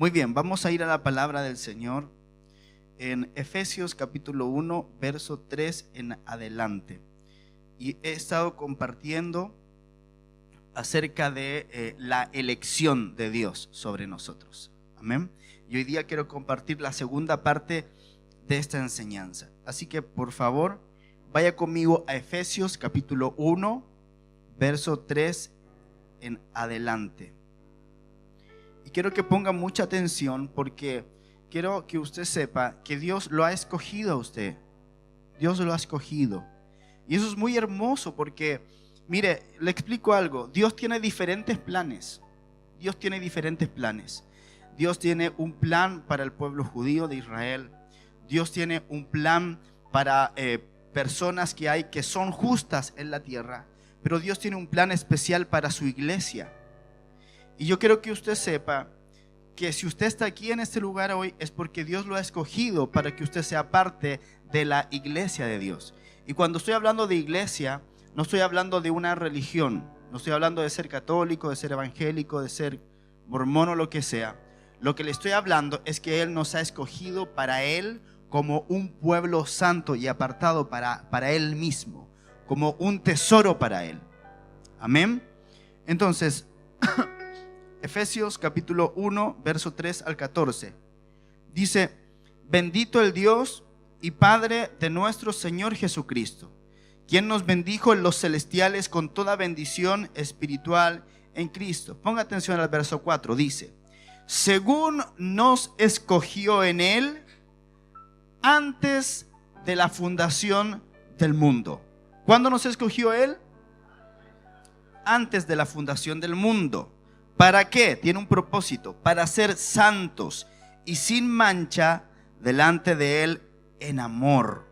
Muy bien, vamos a ir a la palabra del Señor en Efesios capítulo 1, verso 3 en adelante. Y he estado compartiendo acerca de la elección de Dios sobre nosotros. Amén. Y hoy día quiero compartir la segunda parte de esta enseñanza. Así que por favor, vaya conmigo a Efesios capítulo 1, verso 3 en adelante. Y quiero que ponga mucha atención porque quiero que usted sepa que Dios lo ha escogido a usted. Dios lo ha escogido. Y eso es muy hermoso porque, mire, le explico algo. Dios tiene diferentes planes. Dios tiene diferentes planes. Dios tiene un plan para el pueblo judío de Israel. Dios tiene un plan para personas que son justas en la tierra. Pero Dios tiene un plan especial para su iglesia. Y yo quiero que usted sepa que si usted está aquí en este lugar hoy es porque Dios lo ha escogido para que usted sea parte de la iglesia de Dios. Y cuando estoy hablando de iglesia, no estoy hablando de una religión, no estoy hablando de ser católico, de ser evangélico, de ser mormón o lo que sea. Lo que le estoy hablando es que Él nos ha escogido para Él como un pueblo santo y apartado para Él mismo, como un tesoro para Él. Amén. Entonces, Efesios capítulo 1, verso 3 al 14. Dice: bendito el Dios y Padre de nuestro Señor Jesucristo, quien nos bendijo en los celestiales con toda bendición espiritual en Cristo. Ponga atención al verso 4, dice: según nos escogió en Él antes de la fundación del mundo. ¿Cuándo nos escogió Él? Antes de la fundación del mundo. ¿Para qué? Tiene un propósito: para ser santos y sin mancha delante de Él en amor,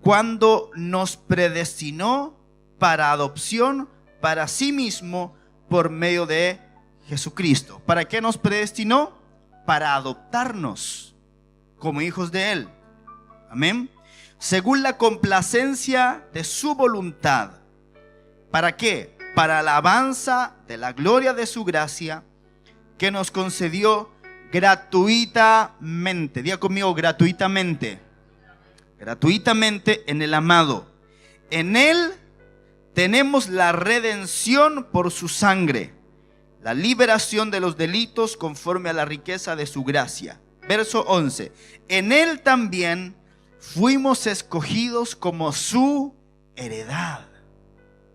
cuando nos predestinó para adopción para sí mismo por medio de Jesucristo. ¿Para qué nos predestinó? Para adoptarnos como hijos de Él. Amén. Según la complacencia de su voluntad. ¿Para qué? Para alabanza de la gloria de su gracia, que nos concedió gratuitamente. Diga conmigo: gratuitamente. Gratuitamente en el amado. En Él tenemos la redención por su sangre, la liberación de los delitos conforme a la riqueza de su gracia. Verso 11. En Él también fuimos escogidos como su heredad.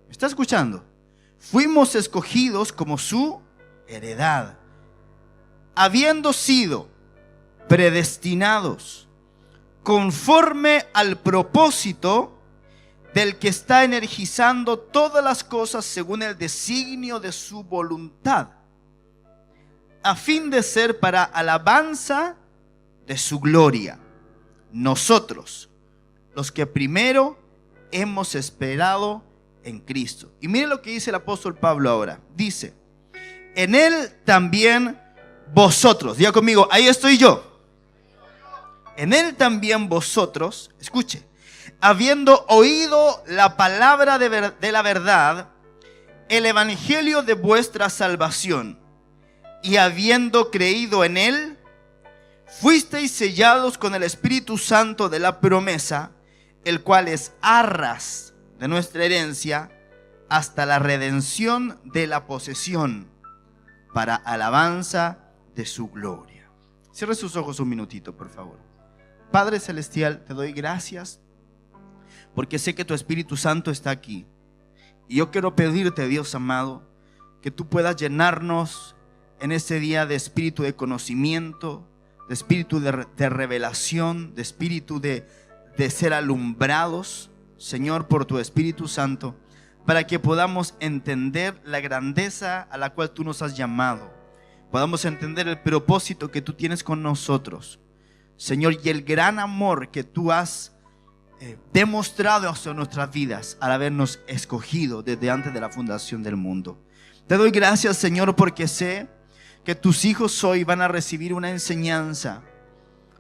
¿Me está escuchando? Fuimos escogidos como su heredad, habiendo sido predestinados conforme al propósito del que está energizando todas las cosas según el designio de su voluntad, a fin de ser para alabanza de su gloria. Nosotros, los que primero hemos esperado en Cristo. Y mire lo que dice el apóstol Pablo ahora. Dice: en Él también vosotros. Diga conmigo: ahí estoy yo. En Él también vosotros, escuche, habiendo oído la palabra de la verdad, el evangelio de vuestra salvación, y habiendo creído en Él, fuisteis sellados con el Espíritu Santo de la promesa, el cual es arras de nuestra herencia hasta la redención de la posesión, para alabanza de su gloria. Cierre sus ojos un minutito, por favor. Padre Celestial, te doy gracias porque sé que tu Espíritu Santo está aquí. Y yo quiero pedirte, Dios amado, que tú puedas llenarnos en este día de espíritu de conocimiento, de espíritu de revelación, de espíritu de ser alumbrados, Señor, por tu Espíritu Santo, para que podamos entender la grandeza a la cual tú nos has llamado, podamos entender el propósito que tú tienes con nosotros, Señor, y el gran amor que tú has demostrado hacia nuestras vidas al habernos escogido desde antes de la fundación del mundo. Te doy gracias, Señor, porque sé que tus hijos hoy van a recibir una enseñanza,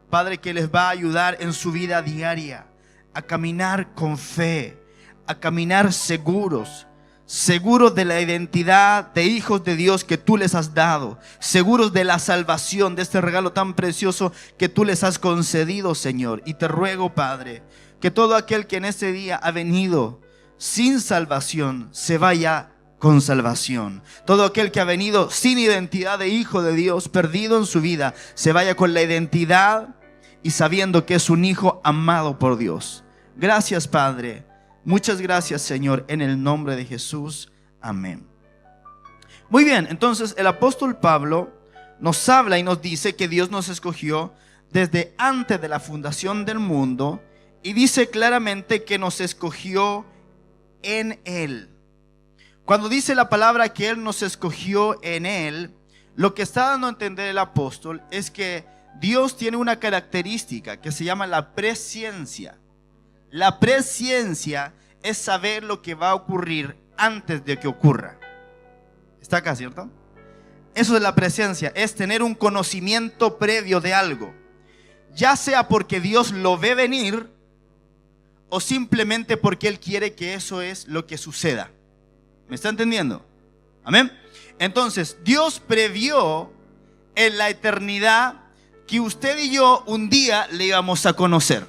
Padre, que les va a ayudar en su vida diaria a caminar con fe, a caminar seguros, seguros de la identidad de hijos de Dios que tú les has dado, seguros de la salvación, de este regalo tan precioso que tú les has concedido, Señor. Y te ruego, Padre, que todo aquel que en este día ha venido sin salvación se vaya con salvación. Todo aquel que ha venido sin identidad de hijo de Dios, perdido en su vida, se vaya con la identidad y sabiendo que es un hijo amado por Dios. Gracias, Padre. Muchas gracias, Señor, en el nombre de Jesús. Amén. Muy bien, entonces el apóstol Pablo nos habla y nos dice que Dios nos escogió desde antes de la fundación del mundo, y dice claramente que nos escogió en Él. Cuando dice la palabra que Él nos escogió en Él, lo que está dando a entender el apóstol es que Dios tiene una característica que se llama la presciencia. La presciencia es saber lo que va a ocurrir antes de que ocurra. ¿Está acá, cierto? Eso es la presciencia, es tener un conocimiento previo de algo, ya sea porque Dios lo ve venir o simplemente porque Él quiere que eso es lo que suceda. ¿Me está entendiendo? Amén. Entonces, Dios previó en la eternidad que usted y yo un día le íbamos a conocer,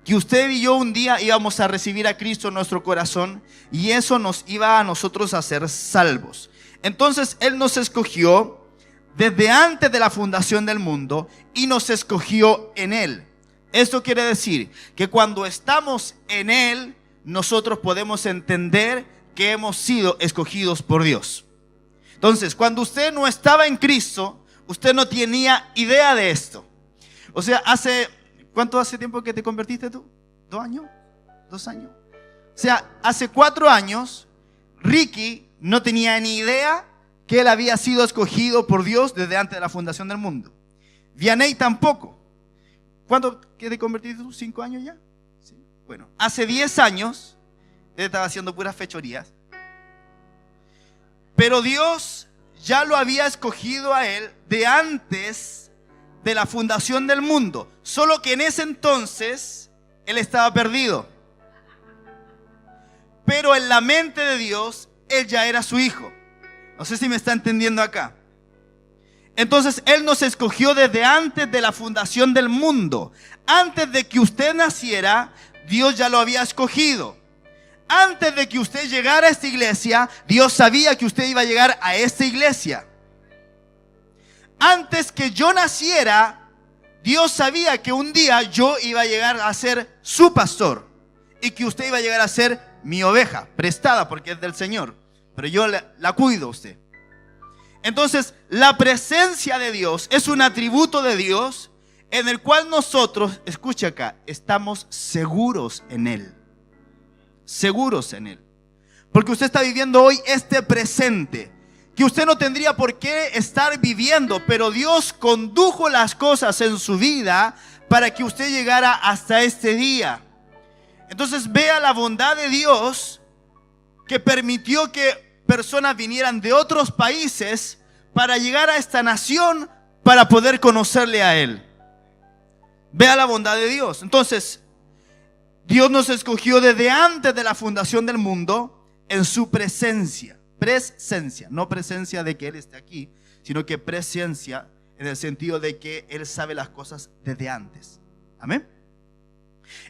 que usted y yo un día íbamos a recibir a Cristo en nuestro corazón, y eso nos iba a nosotros a ser salvos. Entonces Él nos escogió desde antes de la fundación del mundo y nos escogió en Él. Esto quiere decir que cuando estamos en Él, nosotros podemos entender que hemos sido escogidos por Dios. Entonces, cuando usted no estaba en Cristo, usted no tenía idea de esto. O sea, ¿cuánto hace tiempo que te convertiste tú? ¿2 años? ¿2 años? O sea, hace 4 años, Ricky no tenía ni idea que él había sido escogido por Dios desde antes de la fundación del mundo. Vianey tampoco. ¿Cuánto que te convertiste tú? ¿5 años ya? Sí. Bueno, hace 10 años, él estaba haciendo puras fechorías. Pero Dios ya lo había escogido a él de antes de la fundación del mundo. Solo que en ese entonces él estaba perdido. Pero en la mente de Dios, él ya era su hijo. No sé si me está entendiendo acá. Entonces Él nos escogió desde antes de la fundación del mundo. Antes de que usted naciera, Dios ya lo había escogido. Antes de que usted llegara a esta iglesia, Dios sabía que usted iba a llegar a esta iglesia. Antes que yo naciera, Dios sabía que un día yo iba a llegar a ser su pastor y que usted iba a llegar a ser mi oveja, prestada porque es del Señor, pero yo la cuido a usted. Entonces, la presencia de Dios es un atributo de Dios en el cual nosotros, escucha acá, estamos seguros en Él. Seguros en Él. Porque usted está viviendo hoy este presente que usted no tendría por qué estar viviendo, pero Dios condujo las cosas en su vida para que usted llegara hasta este día. Entonces vea la bondad de Dios, que permitió que personas vinieran de otros países para llegar a esta nación para poder conocerle a Él. Vea la bondad de Dios. Entonces, Dios nos escogió desde antes de la fundación del mundo en su presencia. Presencia, no presencia de que Él esté aquí, sino que presencia en el sentido de que Él sabe las cosas desde antes. Amén.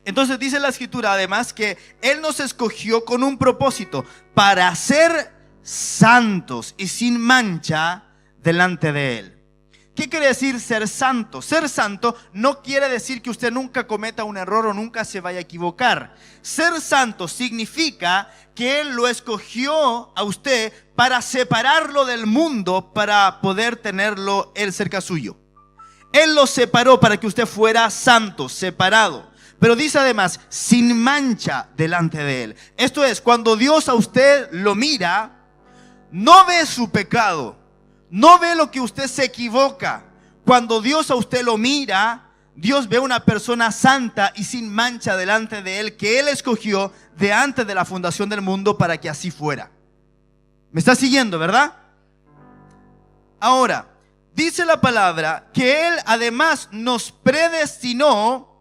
Entonces dice la escritura además que Él nos escogió con un propósito, para ser santos y sin mancha delante de Él. ¿Qué quiere decir ser santo? Ser santo no quiere decir que usted nunca cometa un error o nunca se vaya a equivocar. Ser santo significa que Él lo escogió a usted para separarlo del mundo, para poder tenerlo Él cerca suyo. Él lo separó para que usted fuera santo, separado. Pero dice además, sin mancha delante de Él. Esto es, cuando Dios a usted lo mira, no ve su pecado, no ve lo que usted se equivoca. Cuando Dios a usted lo mira, Dios ve una persona santa y sin mancha delante de Él, que Él escogió de antes de la fundación del mundo para que así fuera. ¿Me está siguiendo, verdad? Ahora, dice la palabra que Él además nos predestinó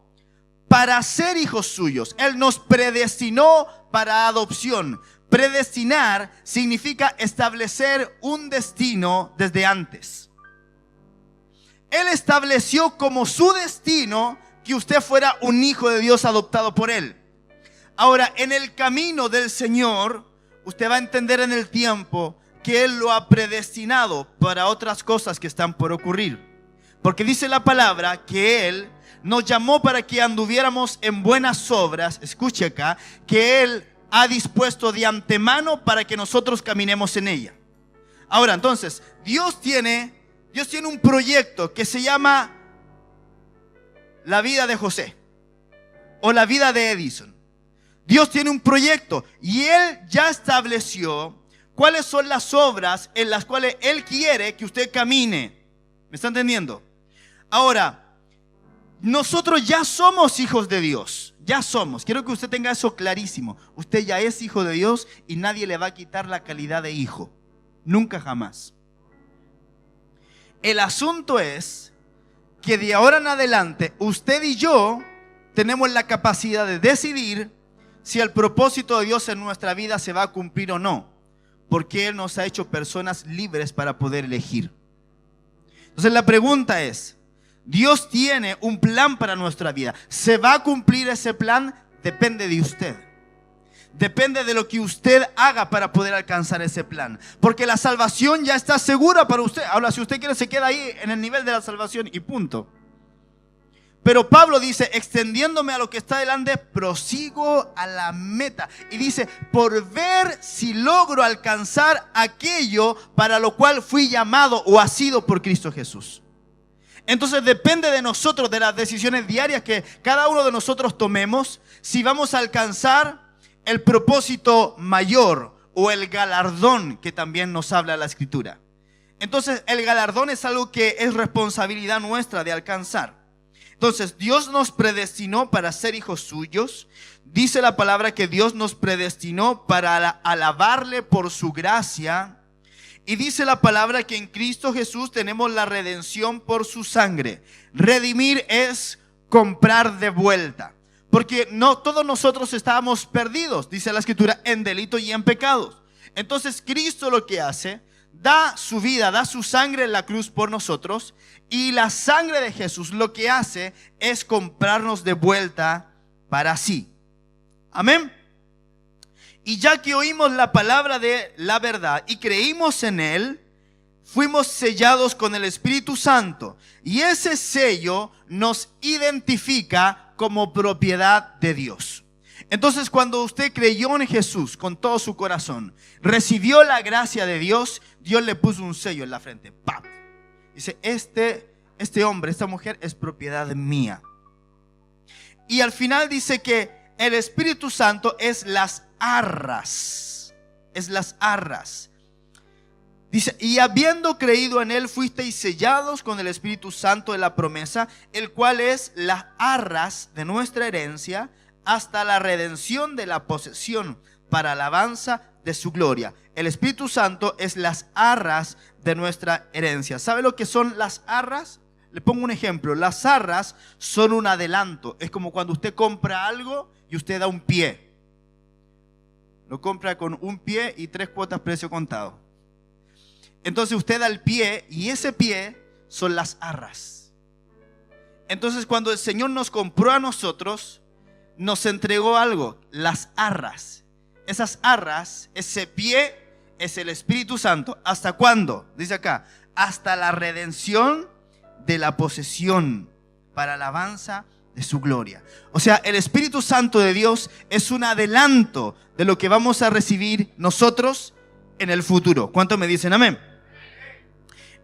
para ser hijos suyos. Él nos predestinó para adopción, predestinar significa establecer un destino desde antes. Él estableció como su destino que usted fuera un hijo de Dios adoptado por Él. Ahora, en el camino del Señor, usted va a entender en el tiempo que Él lo ha predestinado para otras cosas que están por ocurrir. Porque dice la palabra que Él nos llamó para que anduviéramos en buenas obras. Escuche acá, que Él ha dispuesto de antemano para que nosotros caminemos en ella. Ahora, entonces, Dios tiene un proyecto que se llama la vida de José o la vida de Edison. Dios tiene un proyecto y Él ya estableció cuáles son las obras en las cuales Él quiere que usted camine. ¿Me está entendiendo? Ahora, nosotros ya somos hijos de Dios. Ya somos. Quiero que usted tenga eso clarísimo. Usted ya es hijo de Dios y nadie le va a quitar la calidad de hijo. Nunca jamás. El asunto es que de ahora en adelante usted y yo tenemos la capacidad de decidir si el propósito de Dios en nuestra vida se va a cumplir o no, porque Él nos ha hecho personas libres para poder elegir. Entonces la pregunta es, Dios tiene un plan para nuestra vida. ¿Se va a cumplir ese plan? Depende de usted. Depende de lo que usted haga para poder alcanzar ese plan. Porque la salvación ya está segura para usted. Ahora, si usted quiere, se queda ahí en el nivel de la salvación y punto. Pero Pablo dice, extendiéndome a lo que está delante, prosigo a la meta. Y dice, por ver si logro alcanzar aquello para lo cual fui llamado o asido por Cristo Jesús. Entonces depende de nosotros, de las decisiones diarias que cada uno de nosotros tomemos, si vamos a alcanzar el propósito mayor o el galardón que también nos habla la Escritura. Entonces el galardón es algo que es responsabilidad nuestra de alcanzar. Entonces Dios nos predestinó para ser hijos suyos. Dice la palabra que Dios nos predestinó para alabarle por su gracia. Y dice la palabra que en Cristo Jesús tenemos la redención por su sangre. Redimir es comprar de vuelta. Porque no todos nosotros estábamos perdidos, dice la Escritura, en delito y en pecados. Entonces Cristo lo que hace, da su vida, da su sangre en la cruz por nosotros. Y la sangre de Jesús lo que hace es comprarnos de vuelta para sí. Amén. Y ya que oímos la palabra de la verdad y creímos en Él, fuimos sellados con el Espíritu Santo. Y ese sello nos identifica como propiedad de Dios. Entonces, cuando usted creyó en Jesús con todo su corazón, recibió la gracia de Dios, Dios le puso un sello en la frente. ¡Pap! Dice, este hombre, esta mujer es propiedad mía. Y al final dice que el Espíritu Santo es las arras. Es las arras. Dice, y habiendo creído en Él, fuisteis sellados con el Espíritu Santo de la promesa, el cual es las arras de nuestra herencia, hasta la redención de la posesión, para alabanza de su gloria. El Espíritu Santo es las arras de nuestra herencia. ¿Sabe lo que son las arras? Le pongo un ejemplo. Las arras son un adelanto. Es como cuando usted compra algo y usted da un pie. Lo compra con un pie y 3 cuotas precio contado. Entonces usted da el pie y ese pie son las arras. Entonces cuando el Señor nos compró a nosotros, nos entregó algo, las arras. Esas arras, ese pie es el Espíritu Santo. ¿Hasta cuándo? Dice acá, hasta la redención de la posesión, para alabanza de su gloria. O sea, el Espíritu Santo de Dios es un adelanto de lo que vamos a recibir nosotros en el futuro. ¿Cuántos me dicen amén?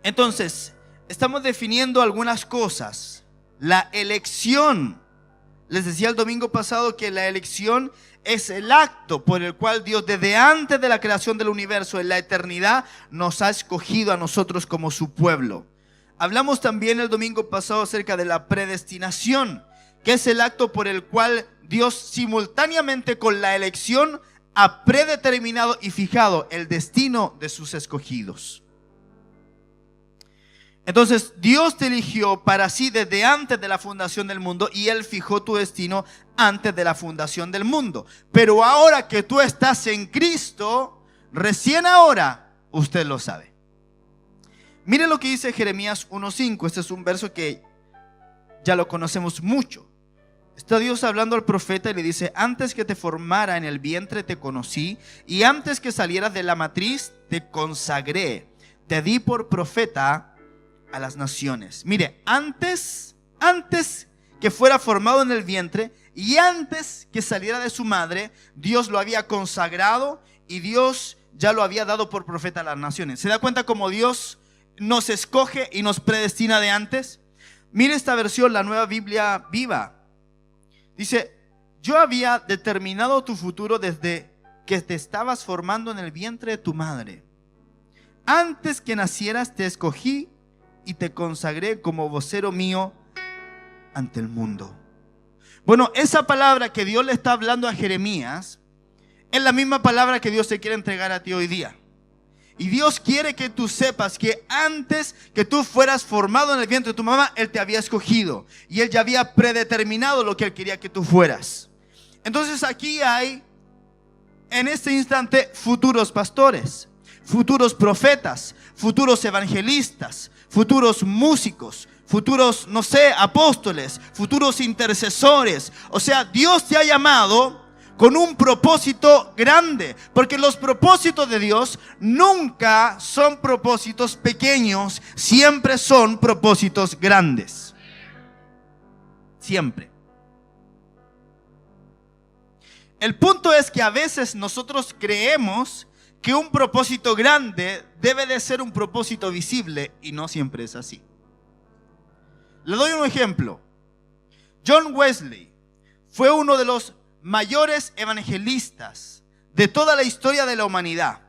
Entonces, estamos definiendo algunas cosas. La elección. Les decía el domingo pasado que la elección es el acto por el cual Dios, desde antes de la creación del universo, en la eternidad, nos ha escogido a nosotros como su pueblo. Hablamos también el domingo pasado acerca de la predestinación, que es el acto por el cual Dios, simultáneamente con la elección, ha predeterminado y fijado el destino de sus escogidos. Entonces Dios te eligió para sí desde antes de la fundación del mundo, y Él fijó tu destino antes de la fundación del mundo. Pero ahora que tú estás en Cristo, recién ahora usted lo sabe. Mire lo que dice Jeremías 1:5. Este es un verso que ya lo conocemos mucho. Está Dios hablando al profeta y le dice: antes que te formara en el vientre te conocí, y antes que salieras de la matriz te consagré, te di por profeta a las naciones. Mire, antes que fuera formado en el vientre y antes que saliera de su madre, Dios lo había consagrado y Dios ya lo había dado por profeta a las naciones. ¿Se da cuenta cómo Dios nos escoge y nos predestina de antes? Mire esta versión, la Nueva Biblia Viva. Dice: yo había determinado tu futuro desde que te estabas formando en el vientre de tu madre. Antes que nacieras te escogí y te consagré como vocero mío ante el mundo. Bueno, esa palabra que Dios le está hablando a Jeremías es la misma palabra que Dios te quiere entregar a ti hoy día. Y Dios quiere que tú sepas que antes que tú fueras formado en el vientre de tu mamá, Él te había escogido y Él ya había predeterminado lo que Él quería que tú fueras. Entonces aquí hay en este instante futuros pastores, futuros profetas, futuros evangelistas, futuros músicos, futuros, no sé, apóstoles, futuros intercesores. O sea, Dios te ha llamado con un propósito grande, porque los propósitos de Dios nunca son propósitos pequeños, siempre son propósitos grandes. Siempre. El punto es que a veces nosotros creemos que un propósito grande debe de ser un propósito visible, y no siempre es así. Le doy un ejemplo. John Wesley fue uno de los mayores evangelistas de toda la historia de la humanidad.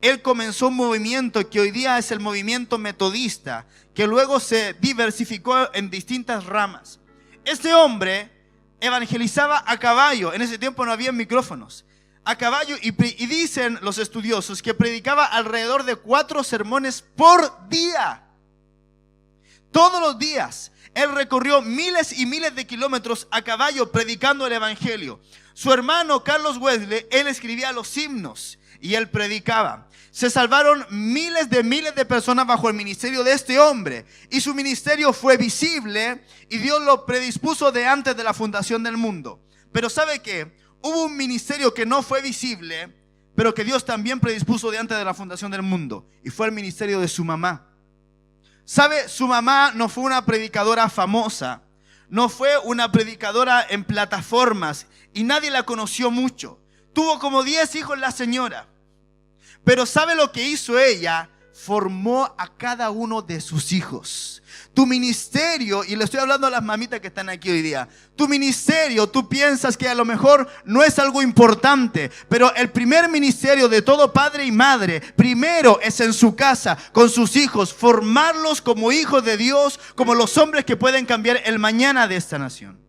Él comenzó un movimiento que hoy día es el movimiento metodista, que luego se diversificó en distintas ramas. Este hombre evangelizaba a caballo. En ese tiempo no había micrófonos. A caballo, y dicen los estudiosos que predicaba alrededor de 4 sermones por día. Todos los días. Él recorrió miles y miles de kilómetros a caballo predicando el evangelio. Su hermano Carlos Wesley, él escribía los himnos y él predicaba. Se salvaron miles de personas bajo el ministerio de este hombre, y su ministerio fue visible y Dios lo predispuso de antes de la fundación del mundo. Pero ¿sabe qué? Hubo un ministerio que no fue visible, pero que Dios también predispuso de antes de la fundación del mundo, y fue el ministerio de su mamá. ¿Sabe? Su mamá no fue una predicadora famosa, no fue una predicadora en plataformas, y nadie la conoció mucho. Tuvo como 10 hijos la señora. Pero ¿sabe lo que hizo ella? Formó a cada uno de sus hijos. Tu ministerio, y le estoy hablando a las mamitas que están aquí hoy día, tu ministerio, tú piensas que a lo mejor no es algo importante, pero el primer ministerio de todo padre y madre, primero es en su casa, con sus hijos, formarlos como hijos de Dios, como los hombres que pueden cambiar el mañana de esta nación.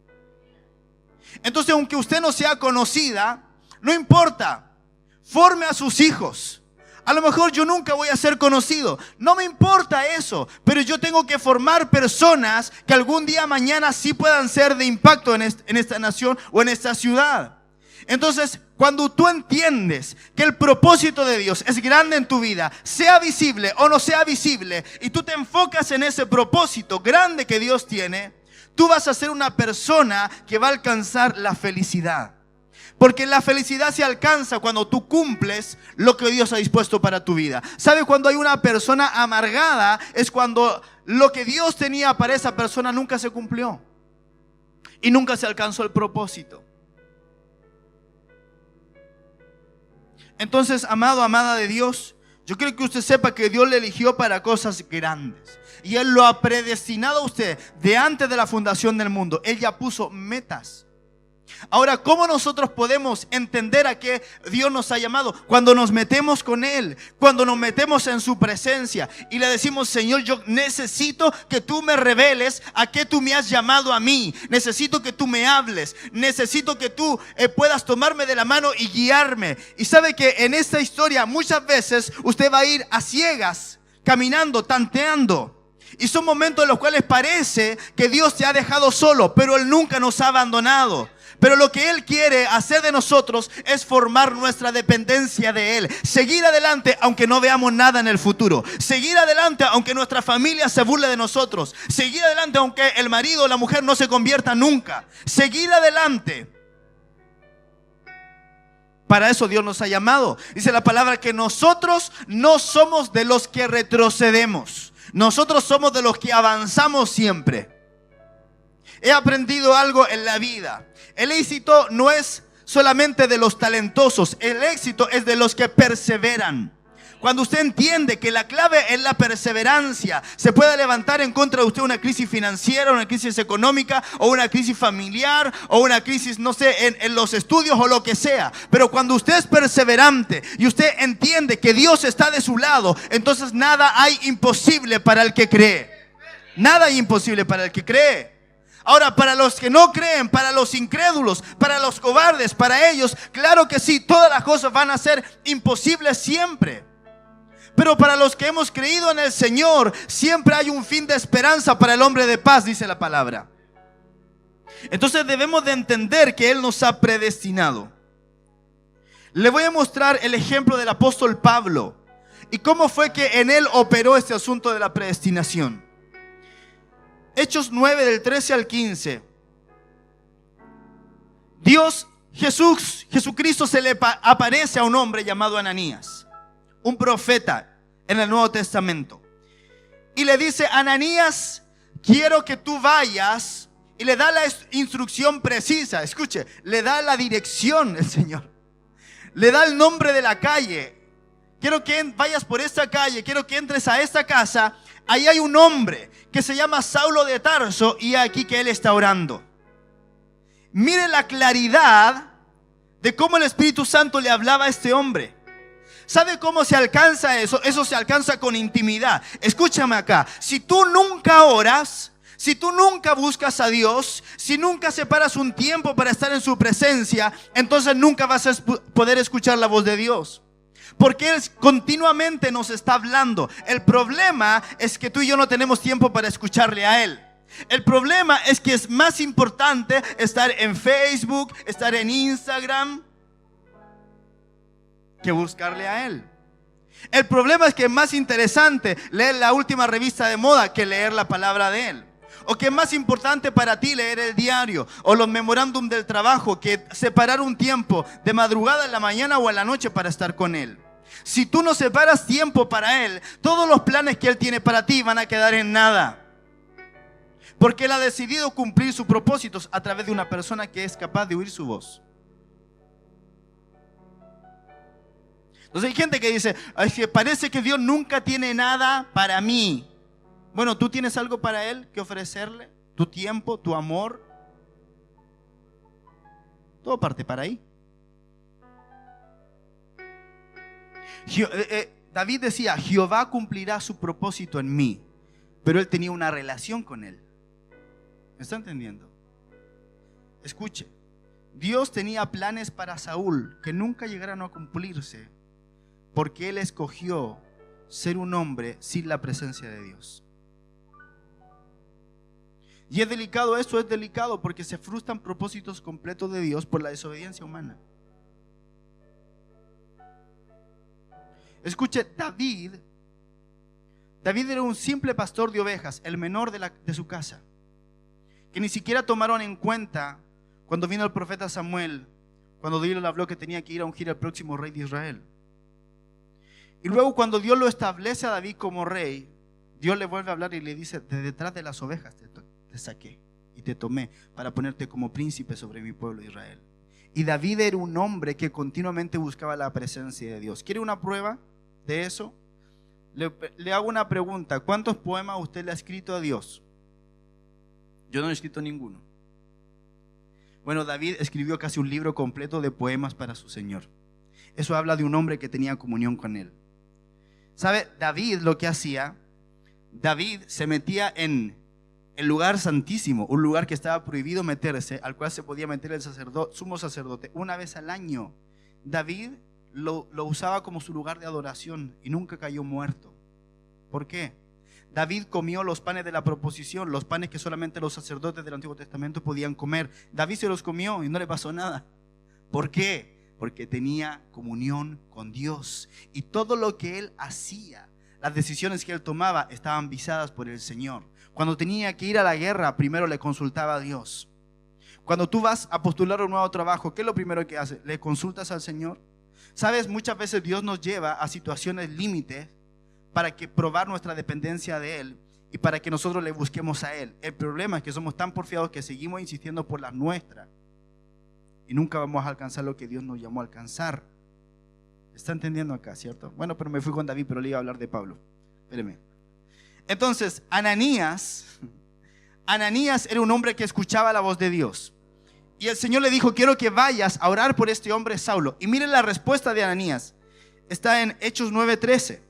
Entonces, aunque usted no sea conocida, no importa, forme a sus hijos. A lo mejor yo nunca voy a ser conocido, no me importa eso, pero yo tengo que formar personas que algún día mañana sí puedan ser de impacto en esta nación o en esta ciudad. Entonces, cuando tú entiendes que el propósito de Dios es grande en tu vida, sea visible o no sea visible, y tú te enfocas en ese propósito grande que Dios tiene, tú vas a ser una persona que va a alcanzar la felicidad. Porque la felicidad se alcanza cuando tú cumples lo que Dios ha dispuesto para tu vida. ¿Sabe? Cuando hay una persona amargada, es cuando lo que Dios tenía para esa persona nunca se cumplió y nunca se alcanzó el propósito. Entonces, amado, amada de Dios, yo quiero que usted sepa que Dios le eligió para cosas grandes, y Él lo ha predestinado a usted de antes de la fundación del mundo. Él ya puso metas. Ahora, ¿cómo nosotros podemos entender a qué Dios nos ha llamado? Cuando nos metemos con Él, cuando nos metemos en su presencia y le decimos: Señor, yo necesito que tú me reveles a qué tú me has llamado a mí. Necesito que tú me hables, necesito que tú puedas tomarme de la mano y guiarme. Y sabe que en esta historia muchas veces usted va a ir a ciegas, caminando, tanteando. Y son momentos en los cuales parece que Dios te ha dejado solo, pero Él nunca nos ha abandonado. Pero lo que Él quiere hacer de nosotros es formar nuestra dependencia de Él. Seguir adelante aunque no veamos nada en el futuro. Seguir adelante aunque nuestra familia se burle de nosotros. Seguir adelante aunque el marido o la mujer no se convierta nunca. Seguir adelante. Para eso Dios nos ha llamado. Dice la palabra que nosotros no somos de los que retrocedemos. Nosotros somos de los que avanzamos siempre. He aprendido algo en la vida. El éxito no es solamente de los talentosos. El éxito es de los que perseveran. Cuando usted entiende que la clave es la perseverancia, se puede levantar en contra de usted una crisis financiera, una crisis económica, o una crisis familiar, o una crisis, no sé, en los estudios o lo que sea. Pero cuando usted es perseverante y usted entiende que Dios está de su lado, entonces nada hay imposible para el que cree. Nada hay imposible para el que cree. Ahora, para los que no creen, para los incrédulos, para los cobardes, para ellos, claro que sí, todas las cosas van a ser imposibles siempre. Pero para los que hemos creído en el Señor, siempre hay un fin de esperanza para el hombre de paz, dice la palabra. Entonces debemos de entender que Él nos ha predestinado. Le voy a mostrar el ejemplo del apóstol Pablo y cómo fue que en él operó este asunto de la predestinación. Hechos 9 del 13 al 15. Jesucristo se le aparece a un hombre llamado Ananías, un profeta en el Nuevo Testamento, y le dice: Ananías, quiero que tú vayas, y le da la instrucción precisa. Escuche, le da la dirección el Señor, le da el nombre de la calle. Quiero que vayas por esta calle, quiero que entres a esta casa. Ahí hay un hombre que se llama Saulo de Tarso, y aquí que él está orando. Mire la claridad de cómo el Espíritu Santo le hablaba a este hombre. ¿Sabe cómo se alcanza eso? Eso se alcanza con intimidad. Escúchame acá. Si tú nunca oras, si tú nunca buscas a Dios, si nunca separas un tiempo para estar en su presencia, entonces nunca vas a poder escuchar la voz de Dios. Porque Él continuamente nos está hablando. El problema es que tú y yo no tenemos tiempo para escucharle a Él. El problema es que es más importante estar en Facebook, estar en Instagram, que buscarle a Él. El problema es que es más interesante leer la última revista de moda que leer la palabra de Él. O que es más importante para ti leer el diario o los memorándum del trabajo que separar un tiempo de madrugada en la mañana o en la noche para estar con Él. Si tú no separas tiempo para Él, todos los planes que Él tiene para ti van a quedar en nada. Porque Él ha decidido cumplir sus propósitos a través de una persona que es capaz de oír su voz. Entonces hay gente que dice: es que parece que Dios nunca tiene nada para mí. Bueno, ¿tú tienes algo para Él que ofrecerle? ¿Tu tiempo, tu amor? Todo parte para ahí. David decía: Jehová cumplirá su propósito en mí. Pero él tenía una relación con Él. ¿Me está entendiendo? Escuche, Dios tenía planes para Saúl que nunca llegaron a cumplirse, porque él escogió ser un hombre sin la presencia de Dios. Y es delicado, esto es delicado, porque se frustran propósitos completos de Dios por la desobediencia humana. Escuche, David era un simple pastor de ovejas, el menor de su casa, que ni siquiera tomaron en cuenta cuando vino el profeta Samuel, cuando Dios le habló que tenía que ir a ungir al próximo rey de Israel. Y luego, cuando Dios lo establece a David como rey, Dios le vuelve a hablar y le dice: de detrás de las ovejas te saqué y te tomé para ponerte como príncipe sobre mi pueblo Israel. Y David era un hombre que continuamente buscaba la presencia de Dios. ¿Quiere una prueba de eso? Le hago una pregunta: ¿cuántos poemas usted le ha escrito a Dios? Yo no he escrito ninguno. Bueno, David escribió casi un libro completo de poemas para su Señor. Eso habla de un hombre que tenía comunión con Él. ¿Sabe? David lo que hacía, David se metía en el lugar santísimo, un lugar que estaba prohibido meterse, al cual se podía meter el sumo sacerdote una vez al año. David lo usaba como su lugar de adoración y nunca cayó muerto. ¿Por qué? David comió los panes de la proposición, los panes que solamente los sacerdotes del Antiguo Testamento podían comer. David se los comió y no le pasó nada. ¿Por qué? Porque tenía comunión con Dios. Y todo lo que él hacía, las decisiones que él tomaba, estaban visadas por el Señor. Cuando tenía que ir a la guerra, primero le consultaba a Dios. Cuando tú vas a postular un nuevo trabajo, ¿qué es lo primero que haces? ¿Le consultas al Señor? Sabes, muchas veces Dios nos lleva a situaciones límites para que probar nuestra dependencia de Él y para que nosotros le busquemos a Él. El problema es que somos tan porfiados que seguimos insistiendo por las nuestras y nunca vamos a alcanzar lo que Dios nos llamó a alcanzar. ¿Está entendiendo acá, cierto? Bueno, pero me fui con David, pero le iba a hablar de Pablo. Espéreme. Entonces, Ananías era un hombre que escuchaba la voz de Dios. Y el Señor le dijo: quiero que vayas a orar por este hombre Saulo. Y miren la respuesta de Ananías. Está en Hechos 9:13.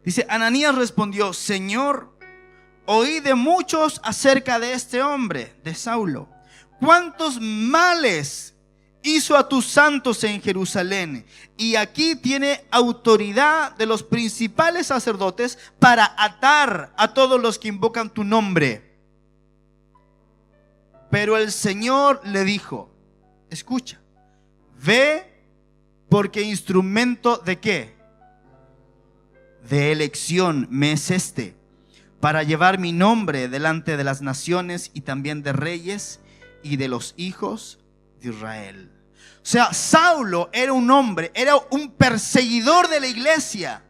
Dice: Ananías respondió: Señor, oí de muchos acerca de este hombre, de Saulo. ¿Cuántos males hizo a tus santos en Jerusalén? Y aquí tiene autoridad de los principales sacerdotes para atar a todos los que invocan tu nombre. Pero el Señor le dijo: escucha, ve, porque instrumento de ¿qué? De elección me es este, para llevar mi nombre delante de las naciones y también de reyes y de los hijos de Israel. O sea, Saulo era un hombre, era un perseguidor de la iglesia.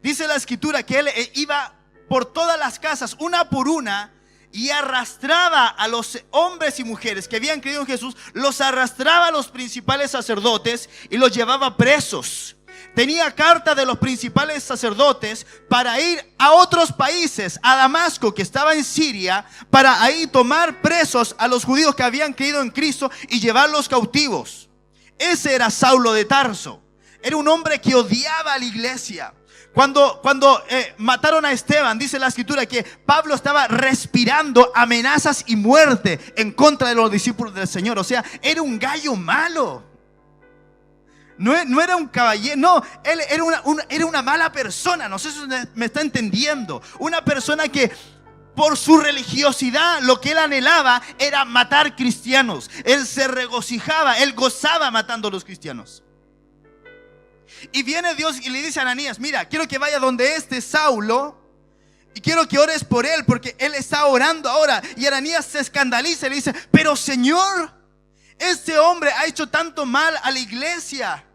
Dice la escritura que él iba por todas las casas, una por una, y arrastraba a los hombres y mujeres que habían creído en Jesús, los arrastraba a los principales sacerdotes y los llevaba presos. Tenía carta de los principales sacerdotes para ir a otros países, a Damasco, que estaba en Siria, para ahí tomar presos a los judíos que habían creído en Cristo y llevarlos cautivos. Ese era Saulo de Tarso. Era un hombre que odiaba a la iglesia. Cuando mataron a Esteban, dice la escritura que Pablo estaba respirando amenazas y muerte en contra de los discípulos del Señor. O sea, era un gallo malo. No era un caballero, no, él era una mala persona. No sé si me está entendiendo. Una persona que por su religiosidad lo que él anhelaba era matar cristianos. Él se regocijaba, él gozaba matando a los cristianos. Y viene Dios y le dice a Ananías: mira, quiero que vaya donde este Saulo y quiero que ores por él, porque él está orando ahora. Y Ananías se escandaliza y le dice: pero Señor, este hombre ha hecho tanto mal a la iglesia.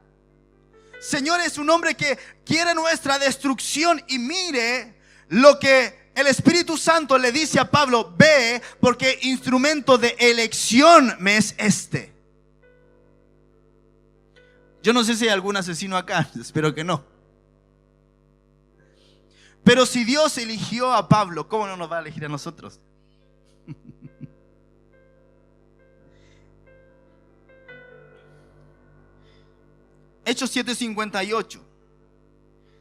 Señor, es un hombre que quiere nuestra destrucción. Y mire lo que el Espíritu Santo le dice a Pablo: ve, porque instrumento de elección me es este. Yo no sé si hay algún asesino acá, espero que no. Pero si Dios eligió a Pablo, ¿cómo no nos va a elegir a nosotros? Hechos 7:58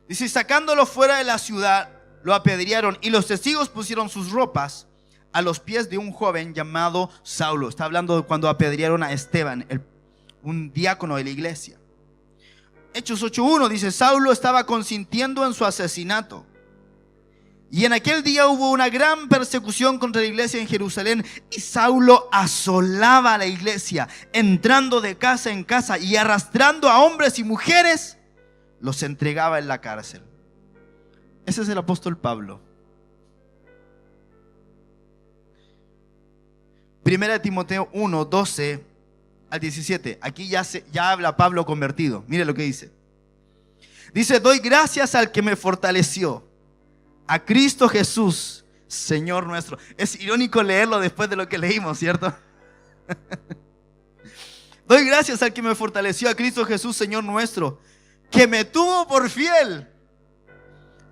dice: sacándolo fuera de la ciudad, lo apedrearon, y los testigos pusieron sus ropas a los pies de un joven llamado Saulo. Está hablando de cuando apedrearon a Esteban, un diácono de la iglesia. Hechos 8:1 dice: Saulo estaba consintiendo en su asesinato. Y en aquel día hubo una gran persecución contra la iglesia en Jerusalén, y Saulo asolaba a la iglesia, entrando de casa en casa y arrastrando a hombres y mujeres, los entregaba en la cárcel. Ese es el apóstol Pablo. Primera de Timoteo 1:12 al 17. Aquí ya habla Pablo convertido. Mire lo que dice. Dice: doy gracias al que me fortaleció, a Cristo Jesús, Señor nuestro. Es irónico leerlo después de lo que leímos, ¿cierto? Doy gracias al que me fortaleció, a Cristo Jesús, Señor nuestro, que me tuvo por fiel,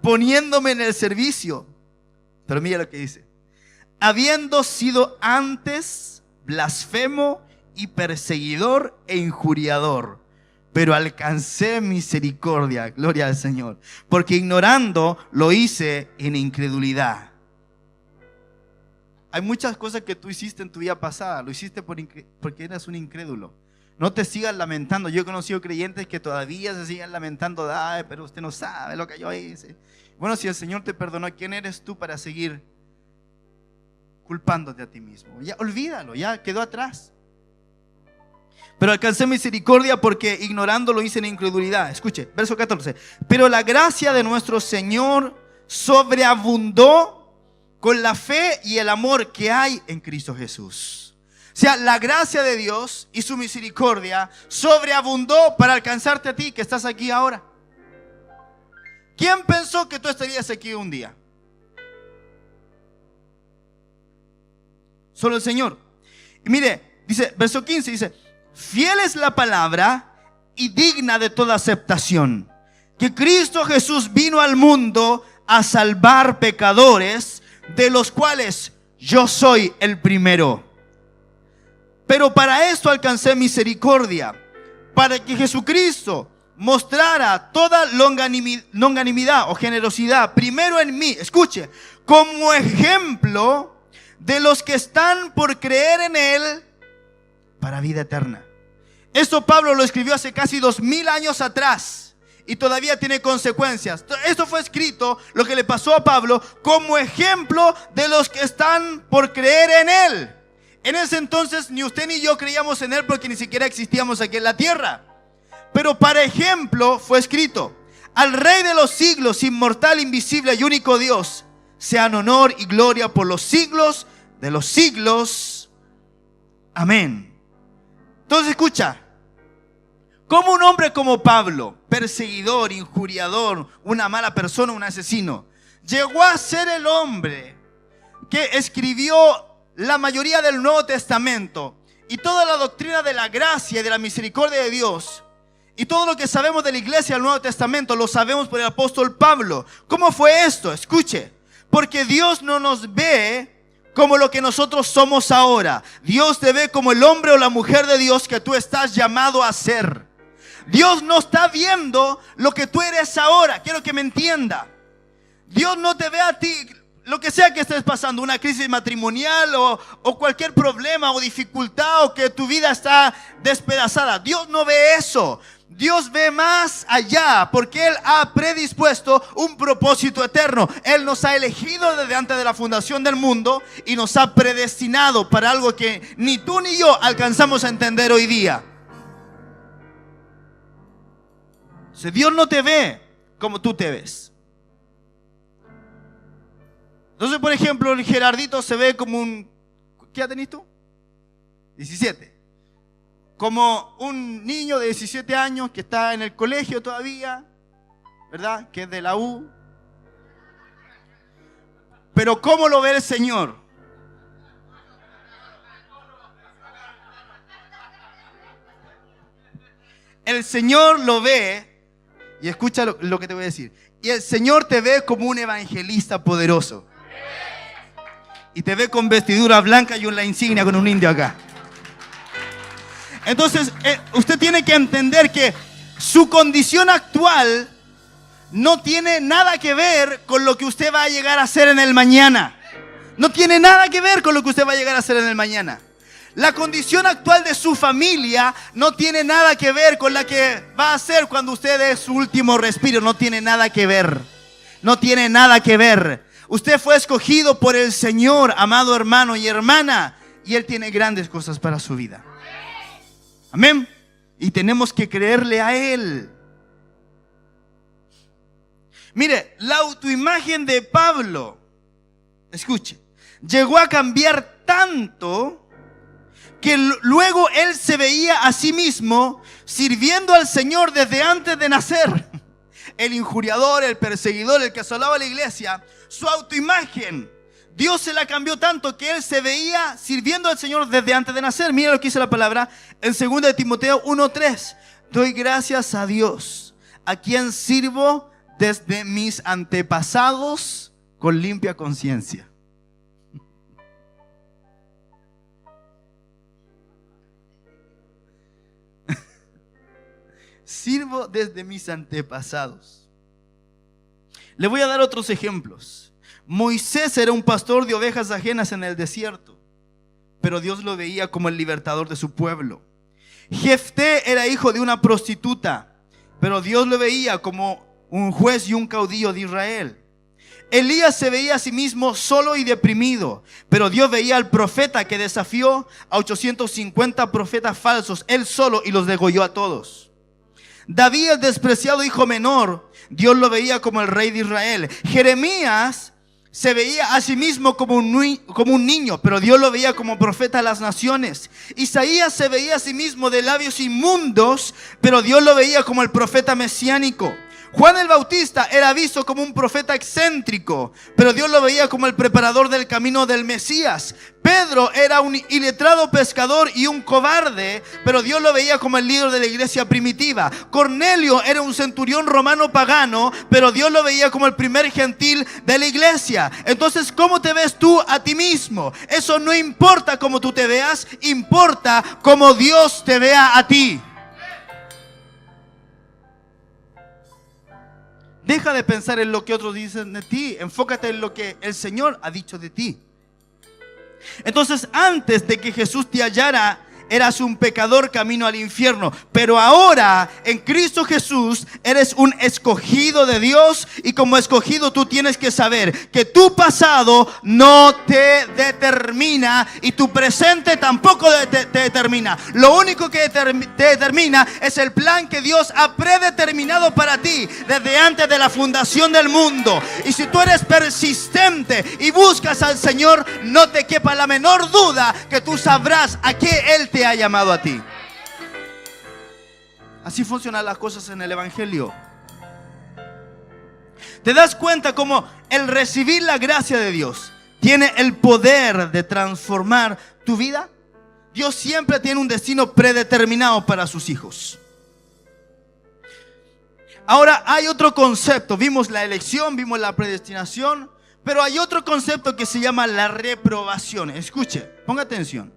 poniéndome en el servicio. Pero mira lo que dice: habiendo sido antes blasfemo y perseguidor e injuriador, pero alcancé misericordia, gloria al Señor, porque ignorando lo hice en incredulidad. Hay muchas cosas que tú hiciste en tu vida pasada, lo hiciste porque eras un incrédulo. No te sigas lamentando. Yo he conocido creyentes que todavía se siguen lamentando. Ay, pero usted no sabe lo que yo hice. Bueno, si el Señor te perdonó, ¿quién eres tú para seguir culpándote a ti mismo? Ya olvídalo, ya quedó atrás. Pero alcancé misericordia porque ignorando lo hice en incredulidad. Escuche, verso 14. Pero la gracia de nuestro Señor sobreabundó con la fe y el amor que hay en Cristo Jesús. O sea, la gracia de Dios y su misericordia sobreabundó para alcanzarte a ti que estás aquí ahora. ¿Quién pensó que tú estarías aquí un día? Solo el Señor. Y mire, dice, verso 15, dice: fiel es la palabra y digna de toda aceptación, que Cristo Jesús vino al mundo a salvar pecadores, de los cuales yo soy el primero. Pero para esto alcancé misericordia, para que Jesucristo mostrara toda longanimidad o generosidad primero en mí, escuche, como ejemplo de los que están por creer en Él para vida eterna. Esto Pablo lo escribió hace casi 2000 años atrás y todavía tiene consecuencias. Esto fue escrito, lo que le pasó a Pablo, como ejemplo de los que están por creer en Él. En ese entonces ni usted ni yo creíamos en Él porque ni siquiera existíamos aquí en la tierra. Pero para ejemplo fue escrito: al Rey de los siglos, inmortal, invisible y único Dios, sean honor y gloria por los siglos de los siglos. Amén. Entonces escucha, ¿cómo un hombre como Pablo, perseguidor, injuriador, una mala persona, un asesino, llegó a ser el hombre que escribió la mayoría del Nuevo Testamento y toda la doctrina de la gracia y de la misericordia de Dios? Y todo lo que sabemos de la iglesia del Nuevo Testamento lo sabemos por el apóstol Pablo. ¿Cómo fue esto? Escuche, porque Dios no nos ve como lo que nosotros somos ahora. Dios te ve como el hombre o la mujer de Dios que tú estás llamado a ser. Dios no está viendo lo que tú eres ahora. Quiero que me entienda. Dios no te ve a ti, lo que sea que estés pasando, una crisis matrimonial o cualquier problema o dificultad, o que tu vida está despedazada. Dios no ve eso. Dios ve más allá, porque Él ha predispuesto un propósito eterno. Él nos ha elegido desde antes de la fundación del mundo y nos ha predestinado para algo que ni tú ni yo alcanzamos a entender hoy día. Si Dios no te ve como tú te ves. Entonces, por ejemplo, el Gerardito se ve como un... ¿Qué edad tenés tú? 17. Como un niño de 17 años que está en el colegio todavía, ¿verdad? Que es de la U. Pero ¿cómo lo ve el Señor? El Señor lo ve, y escucha lo que te voy a decir. Y el Señor te ve como un evangelista poderoso. Y te ve con vestidura blanca y una insignia con un indio acá. Entonces, usted tiene que entender que su condición actual no tiene nada que ver con lo que usted va a llegar a hacer en el mañana. No tiene nada que ver con lo que usted va a llegar a hacer en el mañana. La condición actual de su familia no tiene nada que ver con la que va a hacer cuando usted dé su último respiro. No tiene nada que ver. No tiene nada que ver. Usted fue escogido por el Señor, amado hermano y hermana, y Él tiene grandes cosas para su vida. Amén. Y tenemos que creerle a Él. Mire, la autoimagen de Pablo, escuche, llegó a cambiar tanto que luego él se veía a sí mismo sirviendo al Señor desde antes de nacer. El injuriador, el perseguidor, el que asolaba la iglesia, su autoimagen, Dios se la cambió tanto que él se veía sirviendo al Señor desde antes de nacer. Mira lo que dice la palabra en 2 de Timoteo 1:3. Doy gracias a Dios, a quien sirvo desde mis antepasados con limpia conciencia. Sirvo desde mis antepasados. Le voy a dar otros ejemplos. Moisés era un pastor de ovejas ajenas en el desierto, pero Dios lo veía como el libertador de su pueblo. Jefté era hijo de una prostituta, pero Dios lo veía como un juez y un caudillo de Israel. Elías se veía a sí mismo solo y deprimido, pero Dios veía al profeta que desafió a 850 profetas falsos, él solo, y los degolló a todos. David, el despreciado hijo menor, Dios lo veía como el rey de Israel. Jeremías se veía a sí mismo como un niño, pero Dios lo veía como profeta a las naciones. Isaías se veía a sí mismo de labios inmundos, pero Dios lo veía como el profeta mesiánico. Juan el Bautista era visto como un profeta excéntrico, pero Dios lo veía como el preparador del camino del Mesías. Pedro era un iletrado pescador y un cobarde, pero Dios lo veía como el líder de la iglesia primitiva. Cornelio era un centurión romano pagano, pero Dios lo veía como el primer gentil de la iglesia. Entonces, ¿cómo te ves tú a ti mismo? Eso no importa cómo tú te veas, importa cómo Dios te vea a ti. Deja de pensar en lo que otros dicen de ti. Enfócate en lo que el Señor ha dicho de ti. Entonces, antes de que Jesús te hallara, eras un pecador camino al infierno, pero ahora en Cristo Jesús eres un escogido de Dios, y como escogido tú tienes que saber que tu pasado no te determina y tu presente tampoco te determina. Lo único que te determina es el plan que Dios ha predeterminado para ti desde antes de la fundación del mundo. Y si tú eres persistente y buscas al Señor, no te quepa la menor duda que tú sabrás a qué Él te ha llamado a ti. Así funcionan las cosas en el Evangelio. ¿Te das cuenta cómo el recibir la gracia de Dios tiene el poder de transformar tu vida? Dios siempre tiene un destino predeterminado para sus hijos. Ahora hay otro concepto. Vimos la elección, vimos la predestinación, pero hay otro concepto que se llama la reprobación. Escuche, ponga atención.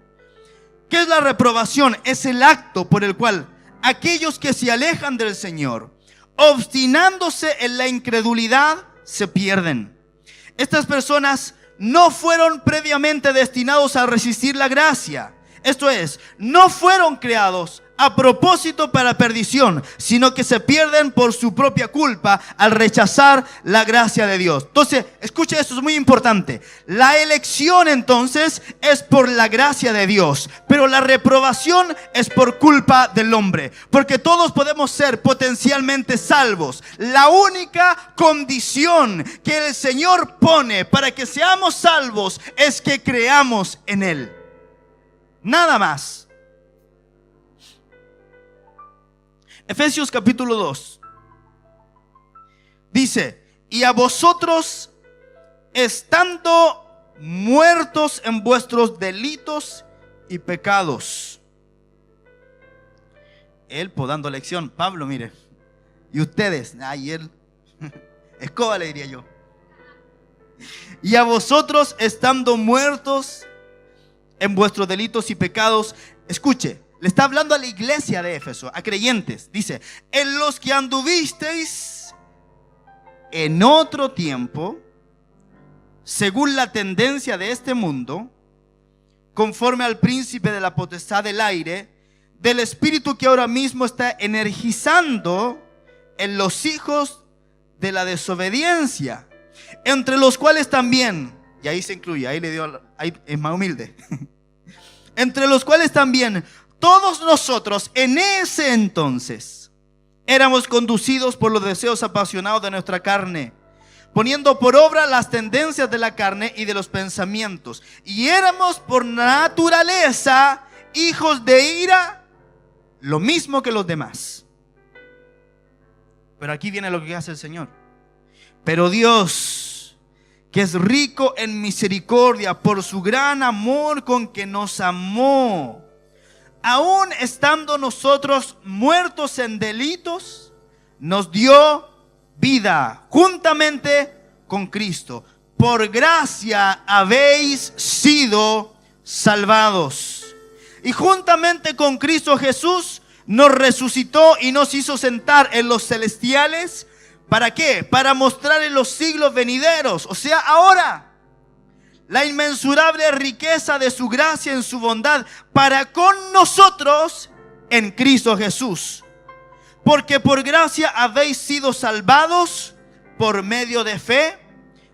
¿Qué es la reprobación? Es el acto por el cual aquellos que se alejan del Señor, obstinándose en la incredulidad, se pierden. Estas personas no fueron previamente destinados a resistir la gracia. Esto es, no fueron creados a propósito para perdición, sino que se pierden por su propia culpa al rechazar la gracia de Dios. Entonces, escuche esto, es muy importante. La elección entonces es por la gracia de Dios, pero la reprobación es por culpa del hombre, porque todos podemos ser potencialmente salvos. La única condición que el Señor pone para que seamos salvos es que creamos en Él. Nada más. Efesios capítulo 2 dice: y a vosotros, estando muertos en vuestros delitos y pecados. Él dando lección, Pablo, mire. Y ustedes, ay, él, escoba le diría yo. Y a vosotros, estando muertos en vuestros delitos y pecados. Escuche, le está hablando a la iglesia de Éfeso, a creyentes. Dice: en los que anduvisteis en otro tiempo, según la tendencia de este mundo, conforme al príncipe de la potestad del aire, del espíritu que ahora mismo está energizando en los hijos de la desobediencia, entre los cuales también, y ahí se incluye, ahí es más humilde, entre los cuales también todos nosotros en ese entonces éramos conducidos por los deseos apasionados de nuestra carne, poniendo por obra las tendencias de la carne y de los pensamientos, y éramos por naturaleza hijos de ira, lo mismo que los demás. Pero aquí viene lo que hace el Señor. Pero Dios, que es rico en misericordia, por su gran amor con que nos amó, aún estando nosotros muertos en delitos, nos dio vida juntamente con Cristo. Por gracia habéis sido salvados. Y juntamente con Cristo Jesús nos resucitó y nos hizo sentar en los celestiales. ¿Para qué? Para mostrar en los siglos venideros, o sea, ahora, la inmensurable riqueza de su gracia en su bondad para con nosotros en Cristo Jesús. Porque por gracia habéis sido salvados por medio de fe,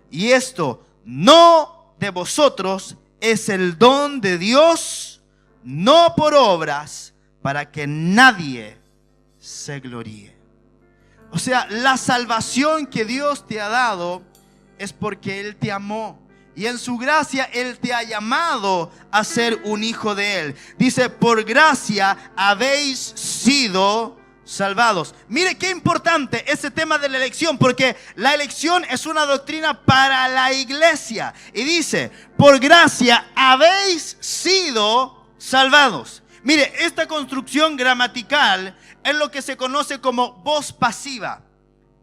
y esto no de vosotros, es el don de Dios, no por obras, para que nadie se gloríe. O sea, la salvación que Dios te ha dado es porque Él te amó. Y en su gracia Él te ha llamado a ser un hijo de Él. Dice, por gracia habéis sido salvados. Mire qué importante ese tema de la elección, porque la elección es una doctrina para la iglesia. Y dice, por gracia habéis sido salvados. Mire, esta construcción gramatical es lo que se conoce como voz pasiva.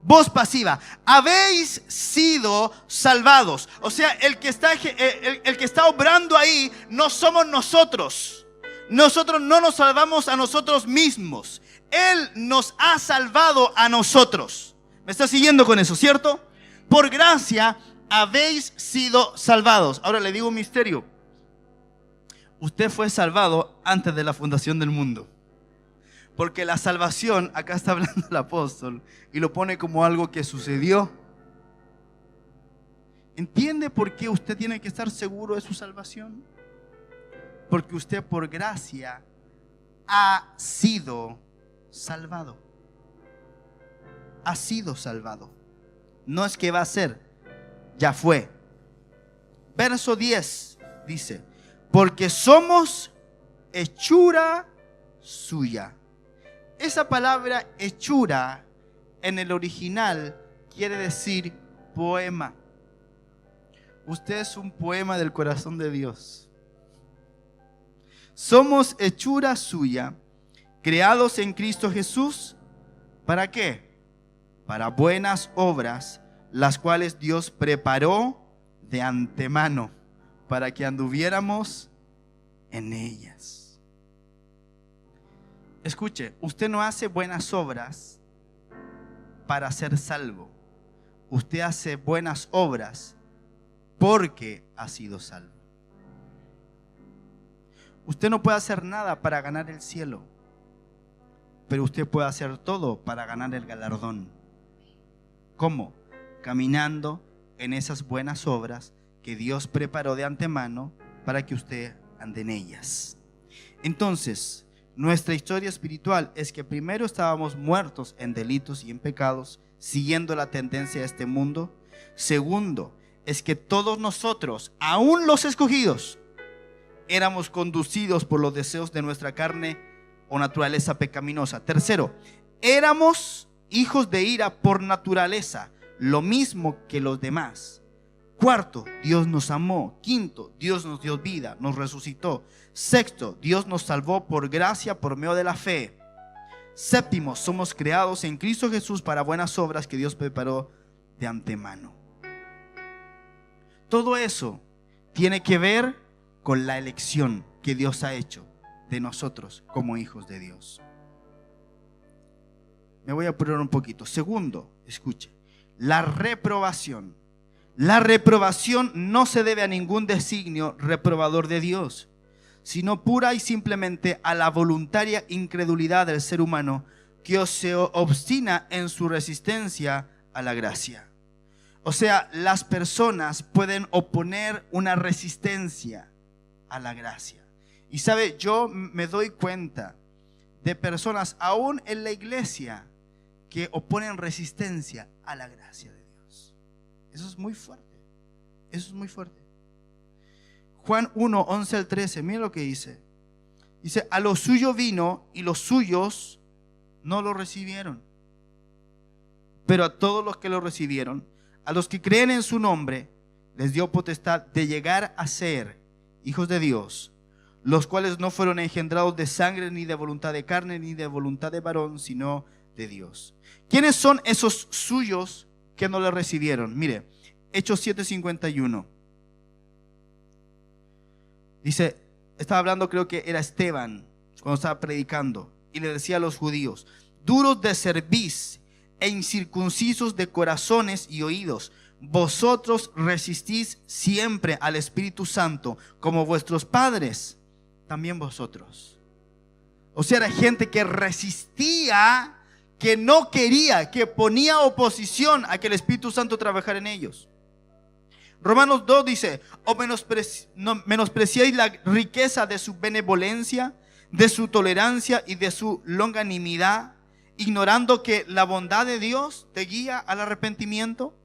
Voz pasiva. Habéis sido salvados. O sea, el que está obrando ahí no somos nosotros. Nosotros no nos salvamos a nosotros mismos. Él nos ha salvado a nosotros. ¿Me está siguiendo con eso, cierto? Por gracia habéis sido salvados. Ahora le digo un misterio. Usted fue salvado antes de la fundación del mundo. Porque la salvación, acá está hablando el apóstol y lo pone como algo que sucedió. ¿Entiende por qué usted tiene que estar seguro de su salvación? Porque usted por gracia ha sido salvado. Ha sido salvado. No es que va a ser, ya fue. Verso 10 dice, porque somos hechura suya. Esa palabra hechura en el original quiere decir poema. Usted es un poema del corazón de Dios. Somos hechura suya, creados en Cristo Jesús. ¿Para qué? Para buenas obras, las cuales Dios preparó de antemano para que anduviéramos en ellas. Escuche, usted no hace buenas obras para ser salvo. Usted hace buenas obras porque ha sido salvo. Usted no puede hacer nada para ganar el cielo, pero usted puede hacer todo para ganar el galardón. ¿Cómo? Caminando en esas buenas obras que Dios preparó de antemano para que usted ande en ellas. Entonces, nuestra historia espiritual es que primero estábamos muertos en delitos y en pecados, siguiendo la tendencia de este mundo. Segundo, es que todos nosotros, aún los escogidos, éramos conducidos por los deseos de nuestra carne o naturaleza pecaminosa. Tercero, éramos hijos de ira por naturaleza, lo mismo que los demás. Cuarto, Dios nos amó. Quinto, Dios nos dio vida, nos resucitó. Sexto, Dios nos salvó por gracia por medio de la fe. Séptimo, somos creados en Cristo Jesús para buenas obras que Dios preparó de antemano. Todo eso tiene que ver con la elección que Dios ha hecho de nosotros como hijos de Dios. Me voy a apurar un poquito. Segundo, escuche, la reprobación. La reprobación no se debe a ningún designio reprobador de Dios, sino pura y simplemente a la voluntaria incredulidad del ser humano que se obstina en su resistencia a la gracia. O sea, las personas pueden oponer una resistencia a la gracia. Y sabe, yo me doy cuenta de personas aún en la iglesia que oponen resistencia a la gracia de Dios. Eso es muy fuerte. Eso es muy fuerte. Juan 1, 11 al 13, miren lo que dice. Dice, a lo suyo vino y los suyos no lo recibieron. Pero a todos los que lo recibieron, a los que creen en su nombre, les dio potestad de llegar a ser hijos de Dios, los cuales no fueron engendrados de sangre, ni de voluntad de carne, ni de voluntad de varón, sino de Dios. ¿Quiénes son esos suyos que no le recibieron? Mire, Hechos 7:51. Dice, estaba hablando, creo que era Esteban, cuando estaba predicando, y le decía a los judíos: duros de cerviz e incircuncisos de corazones y oídos, vosotros resistís siempre al Espíritu Santo, como vuestros padres, también vosotros. O sea, era gente que resistía, que no quería, que ponía oposición a que el Espíritu Santo trabajara en ellos. Romanos 2 dice: o menospreciáis la riqueza de su benevolencia, de su tolerancia y de su longanimidad, ignorando que la bondad de Dios te guía al arrepentimiento.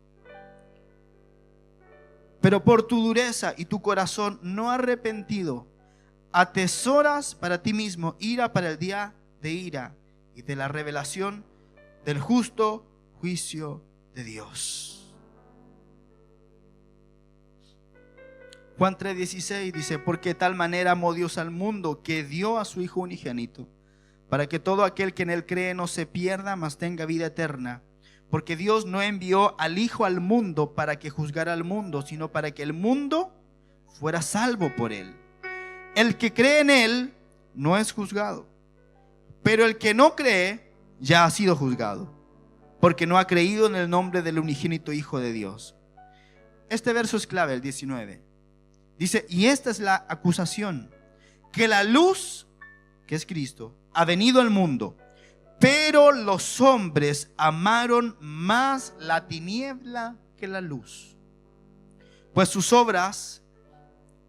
Pero por tu dureza y tu corazón no arrepentido, atesoras para ti mismo ira para el día de ira y de la revelación del justo juicio de Dios. Juan 3:16 dice: porque de tal manera amó Dios al mundo, que dio a su Hijo unigénito, para que todo aquel que en él cree no se pierda, mas tenga vida eterna. Porque Dios no envió al Hijo al mundo para que juzgara al mundo, sino para que el mundo fuera salvo por él. El que cree en él no es juzgado, pero el que no cree ya ha sido juzgado, porque no ha creído en el nombre del unigénito Hijo de Dios. Este verso es clave, el 19. Dice: y esta es la acusación, que la luz, que es Cristo, ha venido al mundo, pero los hombres amaron más la tiniebla que la luz, pues sus obras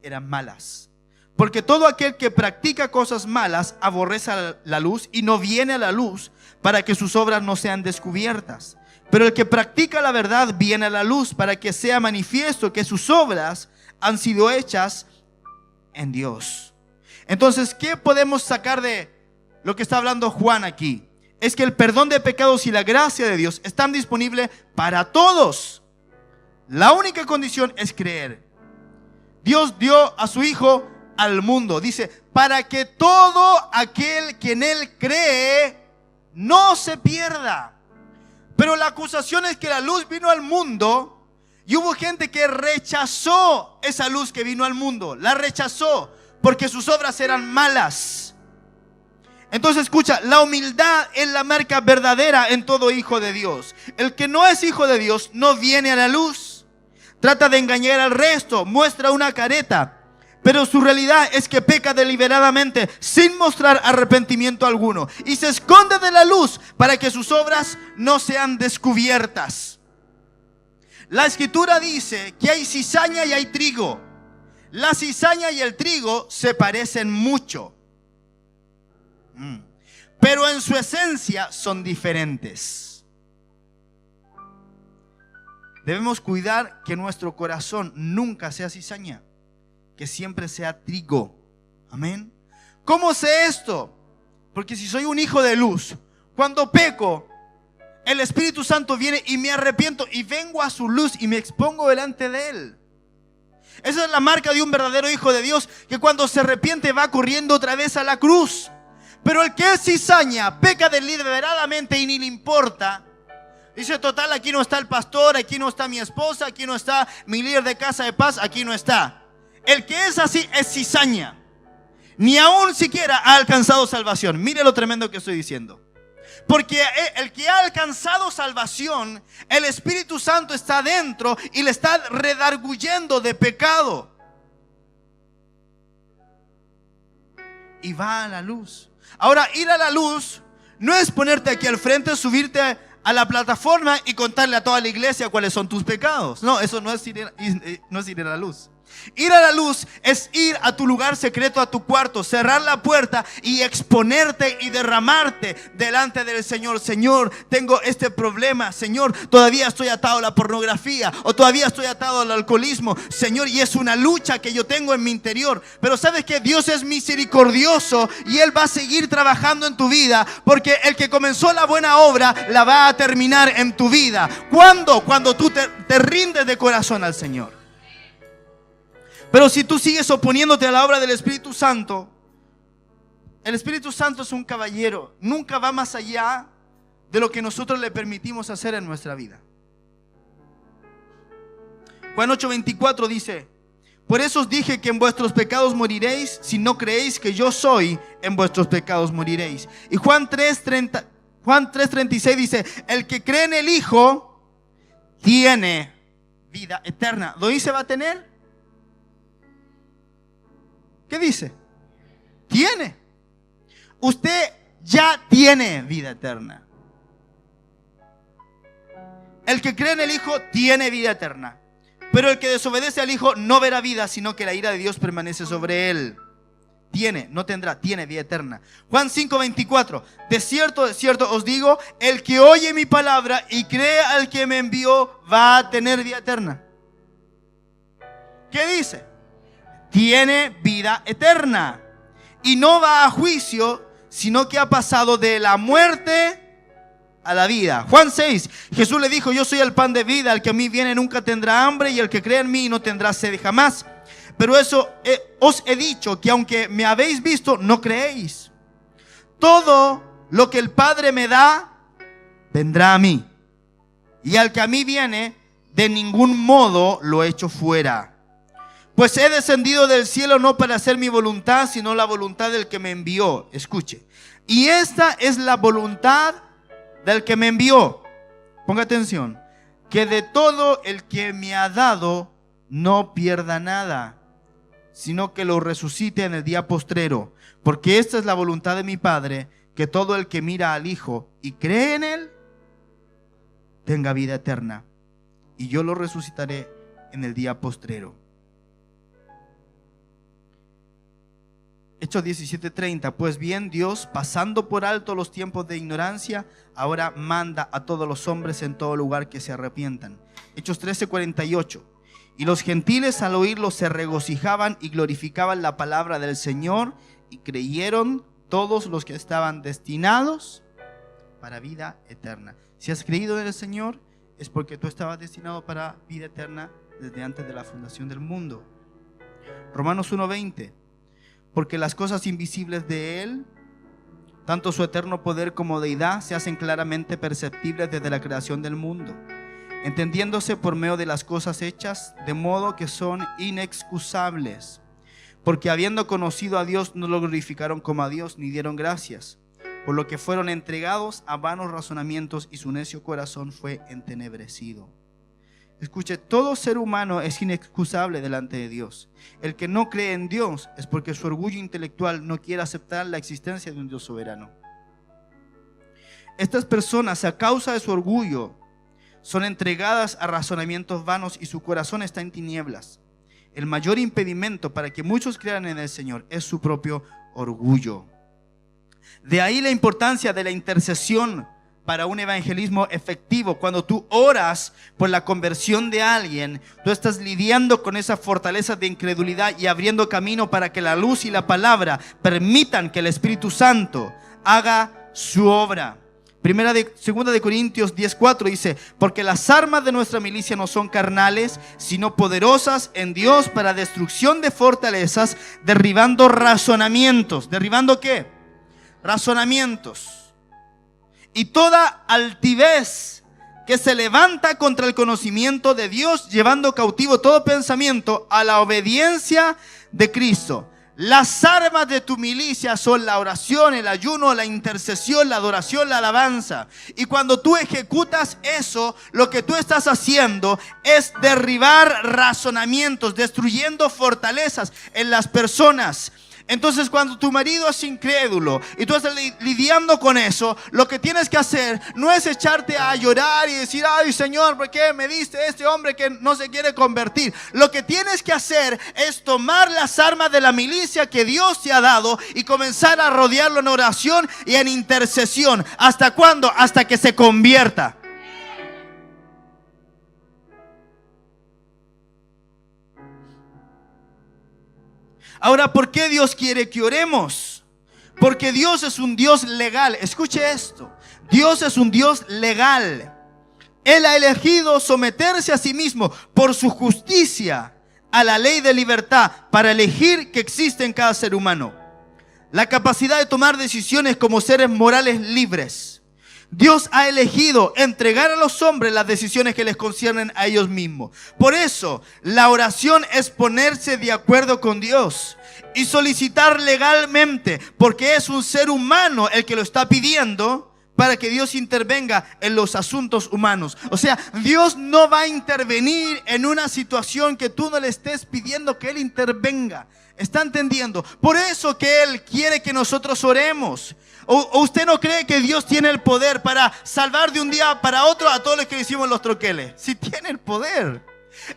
eran malas. Porque todo aquel que practica cosas malas aborrece la luz y no viene a la luz, para que sus obras no sean descubiertas. Pero el que practica la verdad viene a la luz, para que sea manifiesto que sus obras han sido hechas en Dios. Entonces, ¿qué podemos sacar de lo que está hablando Juan aquí? Es que el perdón de pecados y la gracia de Dios están disponibles para todos. La única condición es creer. Dios dio a su Hijo al mundo, dice, para que todo aquel que en él cree no se pierda. Pero la acusación es que la luz vino al mundo y hubo gente que rechazó esa luz que vino al mundo. La rechazó porque sus obras eran malas. Entonces escucha, la humildad es la marca verdadera en todo hijo de Dios. El que no es hijo de Dios no viene a la luz, trata de engañar al resto, muestra una careta, pero su realidad es que peca deliberadamente sin mostrar arrepentimiento alguno y se esconde de la luz para que sus obras no sean descubiertas. La escritura dice que hay cizaña y hay trigo. La cizaña y el trigo se parecen mucho, pero en su esencia son diferentes. Debemos cuidar que nuestro corazón nunca sea cizaña, que siempre sea trigo. Amén. ¿Cómo sé esto? Porque si soy un hijo de luz, cuando peco, el Espíritu Santo viene y me arrepiento y vengo a su luz y me expongo delante de él. Esa es la marca de un verdadero hijo de Dios, que cuando se arrepiente va corriendo otra vez a la cruz. Pero el que es cizaña peca deliberadamente y ni le importa. Dice: total, aquí no está el pastor, aquí no está mi esposa, aquí no está mi líder de casa de paz, aquí no está. El que es así es cizaña. Ni aún siquiera ha alcanzado salvación. Mire lo tremendo que estoy diciendo. Porque el que ha alcanzado salvación, el Espíritu Santo está dentro y le está redarguyendo de pecado. Y va a la luz. Ahora, ir a la luz no es ponerte aquí al frente, subirte a la plataforma y contarle a toda la iglesia cuáles son tus pecados. No, eso no es ir a la luz. Ir a la luz es ir a tu lugar secreto, a tu cuarto, cerrar la puerta y exponerte y derramarte delante del Señor. Señor, tengo este problema. Señor, todavía estoy atado a la pornografía, o todavía estoy atado al alcoholismo. Señor, y es una lucha que yo tengo en mi interior. Pero sabes que Dios es misericordioso y Él va a seguir trabajando en tu vida, porque el que comenzó la buena obra la va a terminar en tu vida. ¿Cuándo? Cuando tú te rindes de corazón al Señor. Pero si tú sigues oponiéndote a la obra del Espíritu Santo, el Espíritu Santo es un caballero, nunca va más allá de lo que nosotros le permitimos hacer en nuestra vida. Juan 8:24 dice: por eso os dije que en vuestros pecados moriréis, si no creéis que yo soy, en vuestros pecados moriréis. Y Juan 3:36 dice: el que cree en el Hijo tiene vida eterna. ¿Lo dice va a tener? ¿Qué dice? Tiene. Usted ya tiene vida eterna. El que cree en el Hijo tiene vida eterna. Pero el que desobedece al Hijo no verá vida, sino que la ira de Dios permanece sobre él. Tiene, no tendrá, tiene vida eterna. Juan 5:24. De cierto os digo, el que oye mi palabra y cree al que me envió va a tener vida eterna. ¿Qué dice? Tiene vida eterna. Y no va a juicio, sino que ha pasado de la muerte a la vida. Juan 6, Jesús le dijo: yo soy el pan de vida, el que a mí viene nunca tendrá hambre, y el que cree en mí no tendrá sed jamás. Pero eso os he dicho, que aunque me habéis visto, no creéis. Todo lo que el Padre me da, vendrá a mí. Y al que a mí viene, de ningún modo lo echo fuera. Pues he descendido del cielo no para hacer mi voluntad, sino la voluntad del que me envió. Escuche. Y esta es la voluntad del que me envió. Ponga atención. Que de todo el que me ha dado no pierda nada, sino que lo resucite en el día postrero. Porque esta es la voluntad de mi Padre, que todo el que mira al Hijo y cree en Él, tenga vida eterna. Y yo lo resucitaré en el día postrero. Hechos 17:30. Pues bien, Dios, pasando por alto los tiempos de ignorancia, ahora manda a todos los hombres en todo lugar que se arrepientan. Hechos 13:48. Y los gentiles al oírlo se regocijaban y glorificaban la palabra del Señor, y creyeron todos los que estaban destinados para vida eterna. Si has creído en el Señor, es porque tú estabas destinado para vida eterna desde antes de la fundación del mundo. Romanos 1:20. Porque las cosas invisibles de Él, tanto su eterno poder como deidad, se hacen claramente perceptibles desde la creación del mundo, entendiéndose por medio de las cosas hechas, de modo que son inexcusables. Porque habiendo conocido a Dios, no lo glorificaron como a Dios, ni dieron gracias, por lo que fueron entregados a vanos razonamientos, y su necio corazón fue entenebrecido. Escuche, todo ser humano es inexcusable delante de Dios. El que no cree en Dios es porque su orgullo intelectual no quiere aceptar la existencia de un Dios soberano. Estas personas, a causa de su orgullo, son entregadas a razonamientos vanos y su corazón está en tinieblas. El mayor impedimento para que muchos crean en el Señor es su propio orgullo. De ahí la importancia de la intercesión para un evangelismo efectivo. Cuando tú oras por la conversión de alguien, tú estás lidiando con esa fortaleza de incredulidad y abriendo camino para que la luz y la palabra permitan que el Espíritu Santo haga su obra. Segunda de Corintios 10:4 dice: porque las armas de nuestra milicia no son carnales, sino poderosas en Dios para destrucción de fortalezas, derribando razonamientos. ¿Derribando qué? Razonamientos. Y toda altivez que se levanta contra el conocimiento de Dios, llevando cautivo todo pensamiento a la obediencia de Cristo. Las armas de tu milicia son la oración, el ayuno, la intercesión, la adoración, la alabanza. Y cuando tú ejecutas eso, lo que tú estás haciendo es derribar razonamientos, destruyendo fortalezas en las personas. Entonces, cuando tu marido es incrédulo y tú estás lidiando con eso, lo que tienes que hacer no es echarte a llorar y decir: ay, Señor, ¿por qué me diste este hombre que no se quiere convertir? Lo que tienes que hacer es tomar las armas de la milicia que Dios te ha dado y comenzar a rodearlo en oración y en intercesión. ¿Hasta cuándo? Hasta que se convierta. Ahora, ¿por qué Dios quiere que oremos? Porque Dios es un Dios legal. Escuche esto: Dios es un Dios legal. Él ha elegido someterse a sí mismo por su justicia a la ley de libertad para elegir que existe en cada ser humano la capacidad de tomar decisiones como seres morales libres. Dios ha elegido entregar a los hombres las decisiones que les conciernen a ellos mismos. Por eso, la oración es ponerse de acuerdo con Dios y solicitar legalmente, porque es un ser humano el que lo está pidiendo, para que Dios intervenga en los asuntos humanos. O sea, Dios no va a intervenir en una situación que tú no le estés pidiendo que Él intervenga. ¿Está entendiendo? Por eso que Él quiere que nosotros oremos. ¿O usted no cree que Dios tiene el poder para salvar de un día para otro a todos los que le hicimos los troqueles? Sí tiene el poder.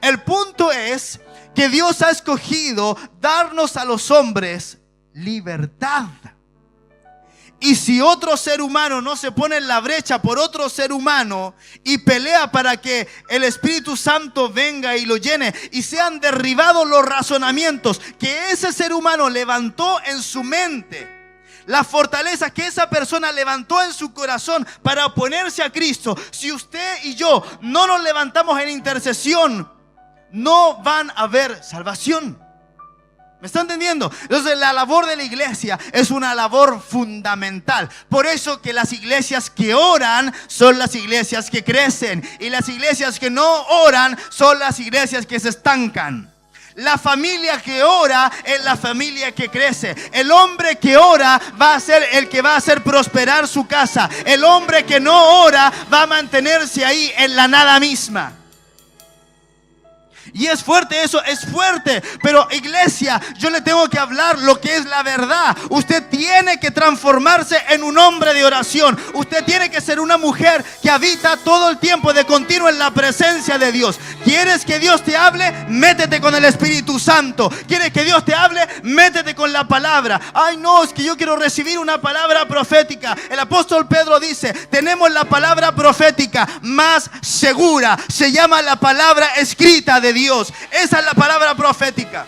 El punto es que Dios ha escogido darnos a los hombres libertad. Y si otro ser humano no se pone en la brecha por otro ser humano y pelea para que el Espíritu Santo venga y lo llene y sean derribados los razonamientos que ese ser humano levantó en su mente, la fortaleza que esa persona levantó en su corazón para oponerse a Cristo, si usted y yo no nos levantamos en intercesión, no van a haber salvación. ¿Me está entendiendo? Entonces la labor de la iglesia es una labor fundamental. Por eso que las iglesias que oran son las iglesias que crecen, y las iglesias que no oran son las iglesias que se estancan. La familia que ora es la familia que crece. El hombre que ora va a ser el que va a hacer prosperar su casa. El hombre que no ora va a mantenerse ahí en la nada misma. Y es fuerte eso, es fuerte. Pero iglesia, yo le tengo que hablar lo que es la verdad. Usted tiene que transformarse en un hombre de oración. Usted tiene que ser una mujer que habita todo el tiempo de continuo en la presencia de Dios. ¿Quieres que Dios te hable? Métete con el Espíritu Santo. ¿Quieres que Dios te hable? Métete con la palabra. Ay no, es que yo quiero recibir una palabra profética. El apóstol Pedro dice, tenemos la palabra profética más segura. Se llama la palabra escrita de Dios. Esa es la palabra profética.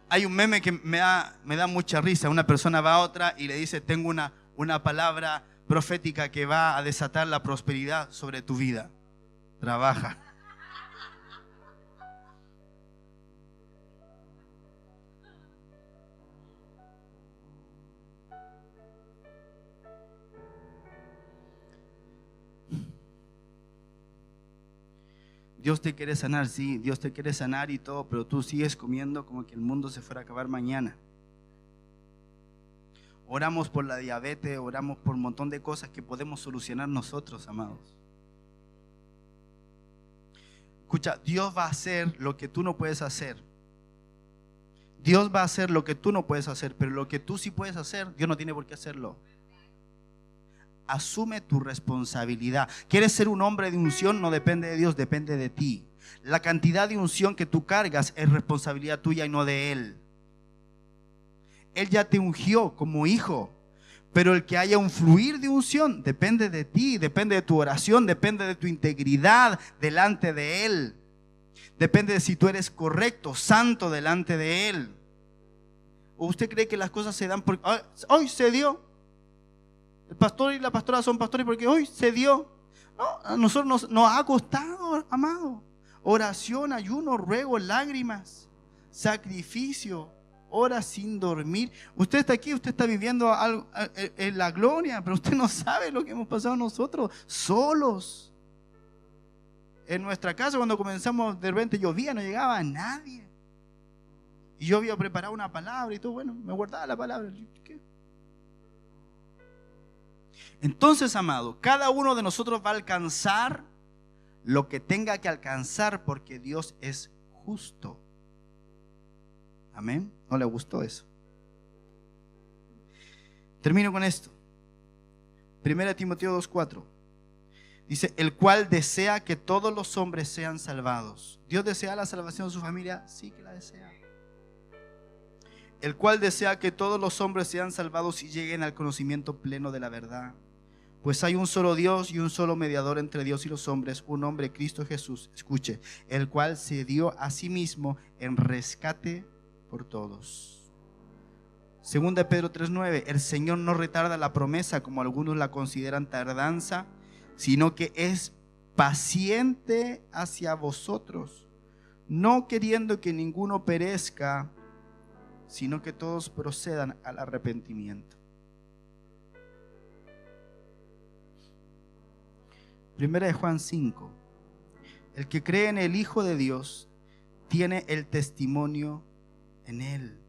Hay un meme que me da mucha risa. Una persona va a otra y le dice, tengo una palabra profética que va a desatar la prosperidad sobre tu vida. Trabaja. Dios te quiere sanar, sí, Dios te quiere sanar y todo, pero tú sigues comiendo como que el mundo se fuera a acabar mañana. Oramos por la diabetes, oramos por un montón de cosas que podemos solucionar nosotros, amados. Escucha, Dios va a hacer lo que tú no puedes hacer. Dios va a hacer lo que tú no puedes hacer, pero lo que tú sí puedes hacer, Dios no tiene por qué hacerlo. Asume tu responsabilidad. ¿Quieres ser un hombre de unción? No depende de Dios, depende de ti. La cantidad de unción que tú cargas es responsabilidad tuya y no de Él. Él ya te ungió como hijo, pero el que haya un fluir de unción depende de ti, depende de tu oración, depende de tu integridad delante de Él. Depende de si tú eres correcto, santo delante de Él. ¿O usted cree que las cosas se dan porque hoy se dio? El pastor y la pastora son pastores porque hoy se dio. No, a nosotros nos ha costado, amado. Oración, ayuno, ruego, lágrimas, sacrificio, horas sin dormir. Usted está aquí, usted está viviendo algo en la gloria, pero usted no sabe lo que hemos pasado nosotros solos. En nuestra casa, cuando comenzamos, de repente llovía, no llegaba nadie. Y yo había preparado una palabra y todo, bueno, me guardaba la palabra. ¿Qué? Entonces, amado, cada uno de nosotros va a alcanzar lo que tenga que alcanzar porque Dios es justo. Amén. ¿No le gustó eso? Termino con esto. 1 Timoteo 2:4 dice, el cual desea que todos los hombres sean salvados. ¿Dios desea la salvación de su familia? Sí que la desea. El cual desea que todos los hombres sean salvados y lleguen al conocimiento pleno de la verdad. Pues hay un solo Dios y un solo mediador entre Dios y los hombres, un hombre, Cristo Jesús, escuche, el cual se dio a sí mismo en rescate por todos. Segunda de Pedro 3:9, el Señor no retarda la promesa como algunos la consideran tardanza, sino que es paciente hacia vosotros, no queriendo que ninguno perezca, sino que todos procedan al arrepentimiento. Primera de Juan 5. El que cree en el Hijo de Dios tiene el testimonio en Él.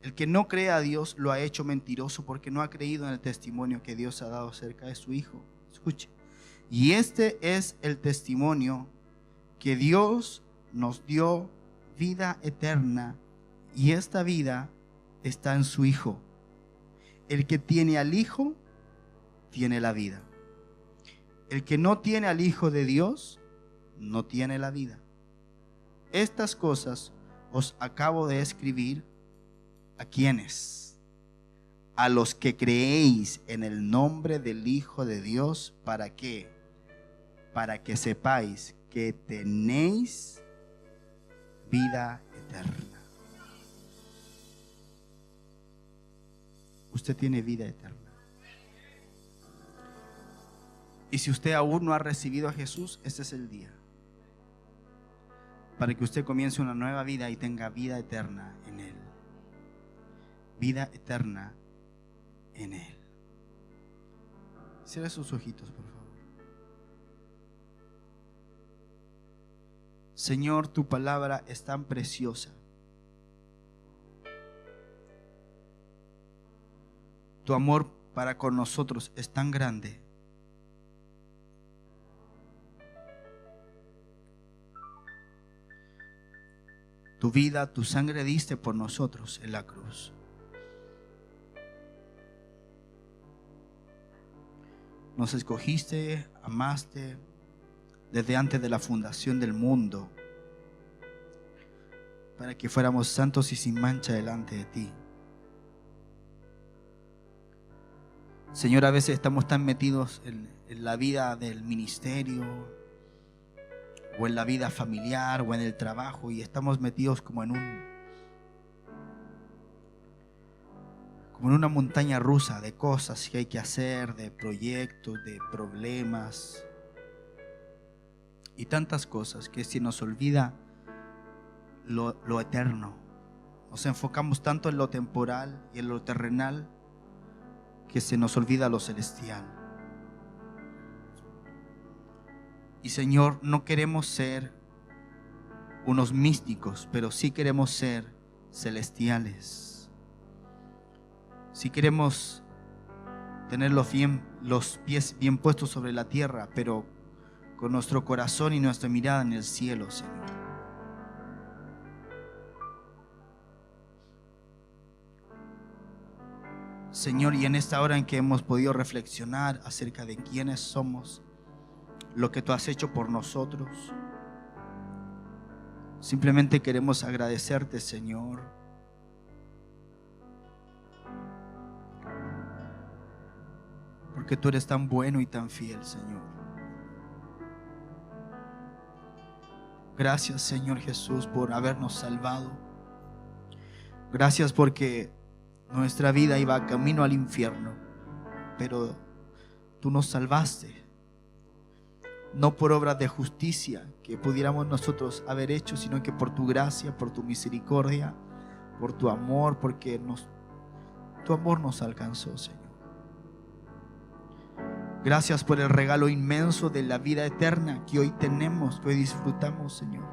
El que no cree a Dios lo ha hecho mentiroso porque no ha creído en el testimonio que Dios ha dado acerca de su Hijo. Escuche. Y este es el testimonio, que Dios nos dio vida eterna, y esta vida está en su Hijo. El que tiene al Hijo, tiene la vida. El que no tiene al Hijo de Dios, no tiene la vida. Estas cosas os acabo de escribir. ¿A quiénes? A los que creéis en el nombre del Hijo de Dios. ¿Para qué? Para que sepáis que tenéis vida eterna. Usted tiene vida eterna. Y si usted aún no ha recibido a Jesús, este es el día para que usted comience una nueva vida y tenga vida eterna en Él. Vida eterna en Él. Cierre sus ojitos, por favor. Señor, tu palabra es tan preciosa. Tu amor para con nosotros es tan grande. Tu vida, tu sangre diste por nosotros en la cruz. Nos escogiste, amaste desde antes de la fundación del mundo para que fuéramos santos y sin mancha delante de ti. Señor, a veces estamos tan metidos en la vida del ministerio o en la vida familiar o en el trabajo, y estamos metidos como en una montaña rusa de cosas que hay que hacer, de proyectos, de problemas y tantas cosas que se nos olvida lo eterno. Nos enfocamos tanto en lo temporal y en lo terrenal que se nos olvida lo celestial. Y Señor, no queremos ser unos místicos, pero sí queremos ser celestiales. Sí queremos tener los pies bien puestos sobre la tierra, pero con nuestro corazón y nuestra mirada en el cielo, Señor. Señor, y en esta hora en que hemos podido reflexionar acerca de quiénes somos, lo que tú has hecho por nosotros, simplemente queremos agradecerte, Señor, porque tú eres tan bueno y tan fiel, Señor. Gracias, Señor Jesús, por habernos salvado. Gracias porque nuestra vida iba camino al infierno, pero tú nos salvaste. No por obras de justicia que pudiéramos nosotros haber hecho, sino que por tu gracia, por tu misericordia, por tu amor, porque tu amor nos alcanzó, Señor. Gracias por el regalo inmenso de la vida eterna que hoy tenemos, que hoy disfrutamos, Señor.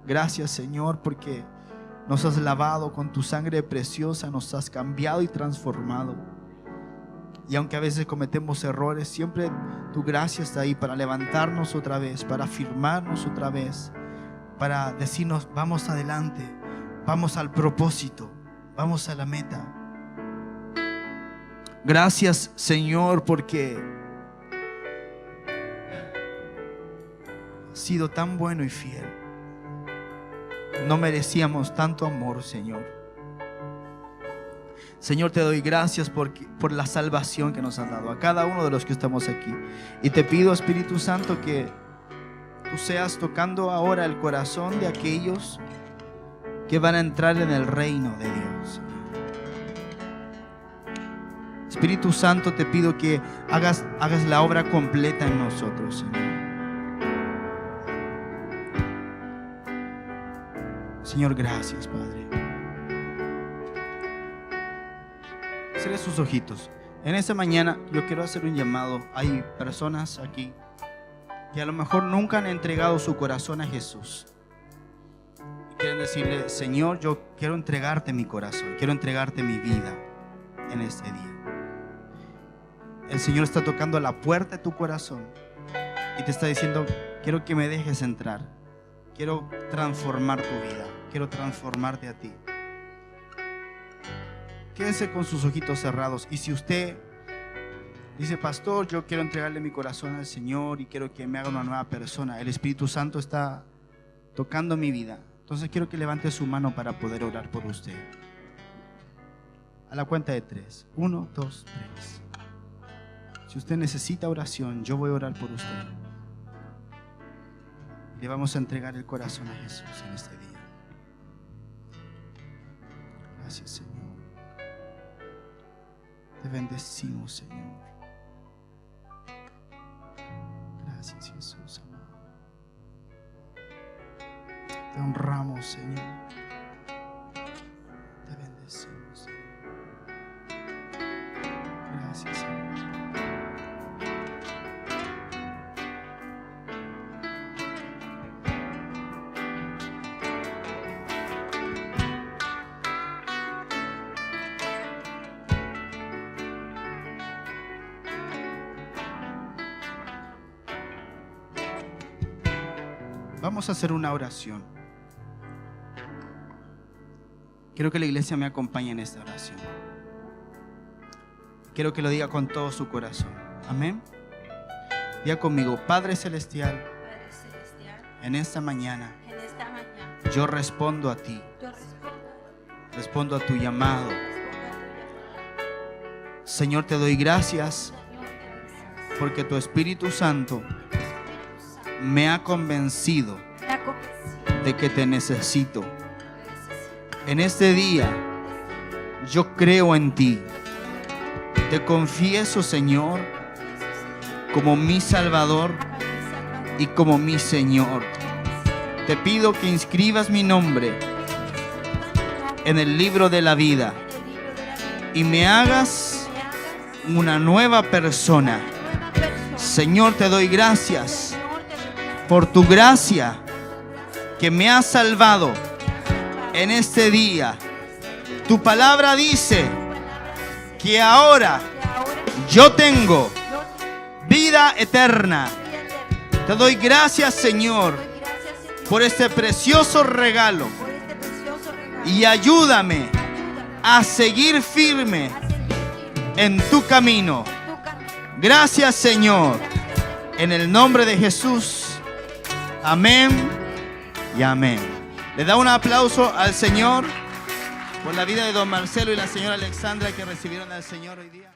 Gracias, Señor, porque nos has lavado con tu sangre preciosa, nos has cambiado y transformado. Y aunque a veces cometemos errores, siempre tu gracia está ahí para levantarnos otra vez, para afirmarnos otra vez, para decirnos: vamos adelante, vamos al propósito, vamos a la meta. Gracias, Señor, porque has sido tan bueno y fiel. No merecíamos tanto amor, Señor. Señor, te doy gracias por la salvación que nos has dado a cada uno de los que estamos aquí. Y te pido, Espíritu Santo, que tú seas tocando ahora el corazón de aquellos que van a entrar en el reino de Dios. Espíritu Santo, te pido que hagas la obra completa en nosotros, Señor. Señor, gracias, Padre. Cierre sus ojitos. En esta mañana yo quiero hacer un llamado. Hay personas aquí que a lo mejor nunca han entregado su corazón a Jesús. quieren decirle: Señor, yo quiero entregarte mi corazón, quiero entregarte mi vida en este día. El Señor está tocando a la puerta de tu corazón y te está diciendo: quiero que me dejes entrar, quiero transformar tu vida, quiero transformarte a ti. Quédese con sus ojitos cerrados. Y si usted dice: pastor, yo quiero entregarle mi corazón al Señor y quiero que me haga una nueva persona, el Espíritu Santo está tocando mi vida, entonces quiero que levante su mano para poder orar por usted. A la cuenta de 3. 1, 2, 3. Si usted necesita oración, yo voy a orar por usted. Le vamos a entregar el corazón a Jesús en este día. Gracias, Señor. Te bendecimos, Señor. Gracias, Jesús, amado. Te honramos, Señor. Te bendecimos, Señor. Gracias, Señor. Vamos a hacer una oración. Quiero que la iglesia me acompañe en esta oración. Quiero que lo diga con todo su corazón. Amén. Diga conmigo: Padre Celestial, en esta mañana yo respondo a ti. Respondo a tu llamado. Señor, te doy gracias porque tu Espíritu Santo me ha convencido de que te necesito. En este día yo creo en ti. Te confieso, Señor, como mi Salvador y como mi Señor. Te pido que inscribas mi nombre en el libro de la vida y me hagas una nueva persona. Señor, te doy gracias por tu gracia que me ha salvado en este día. Tu palabra dice que ahora yo tengo vida eterna. Te doy gracias, Señor, por este precioso regalo y ayúdame a seguir firme en tu camino. Gracias, Señor, en el nombre de Jesús. Amén y amén. Le da un aplauso al Señor por la vida de don Marcelo y la señora Alexandra que recibieron al Señor hoy día.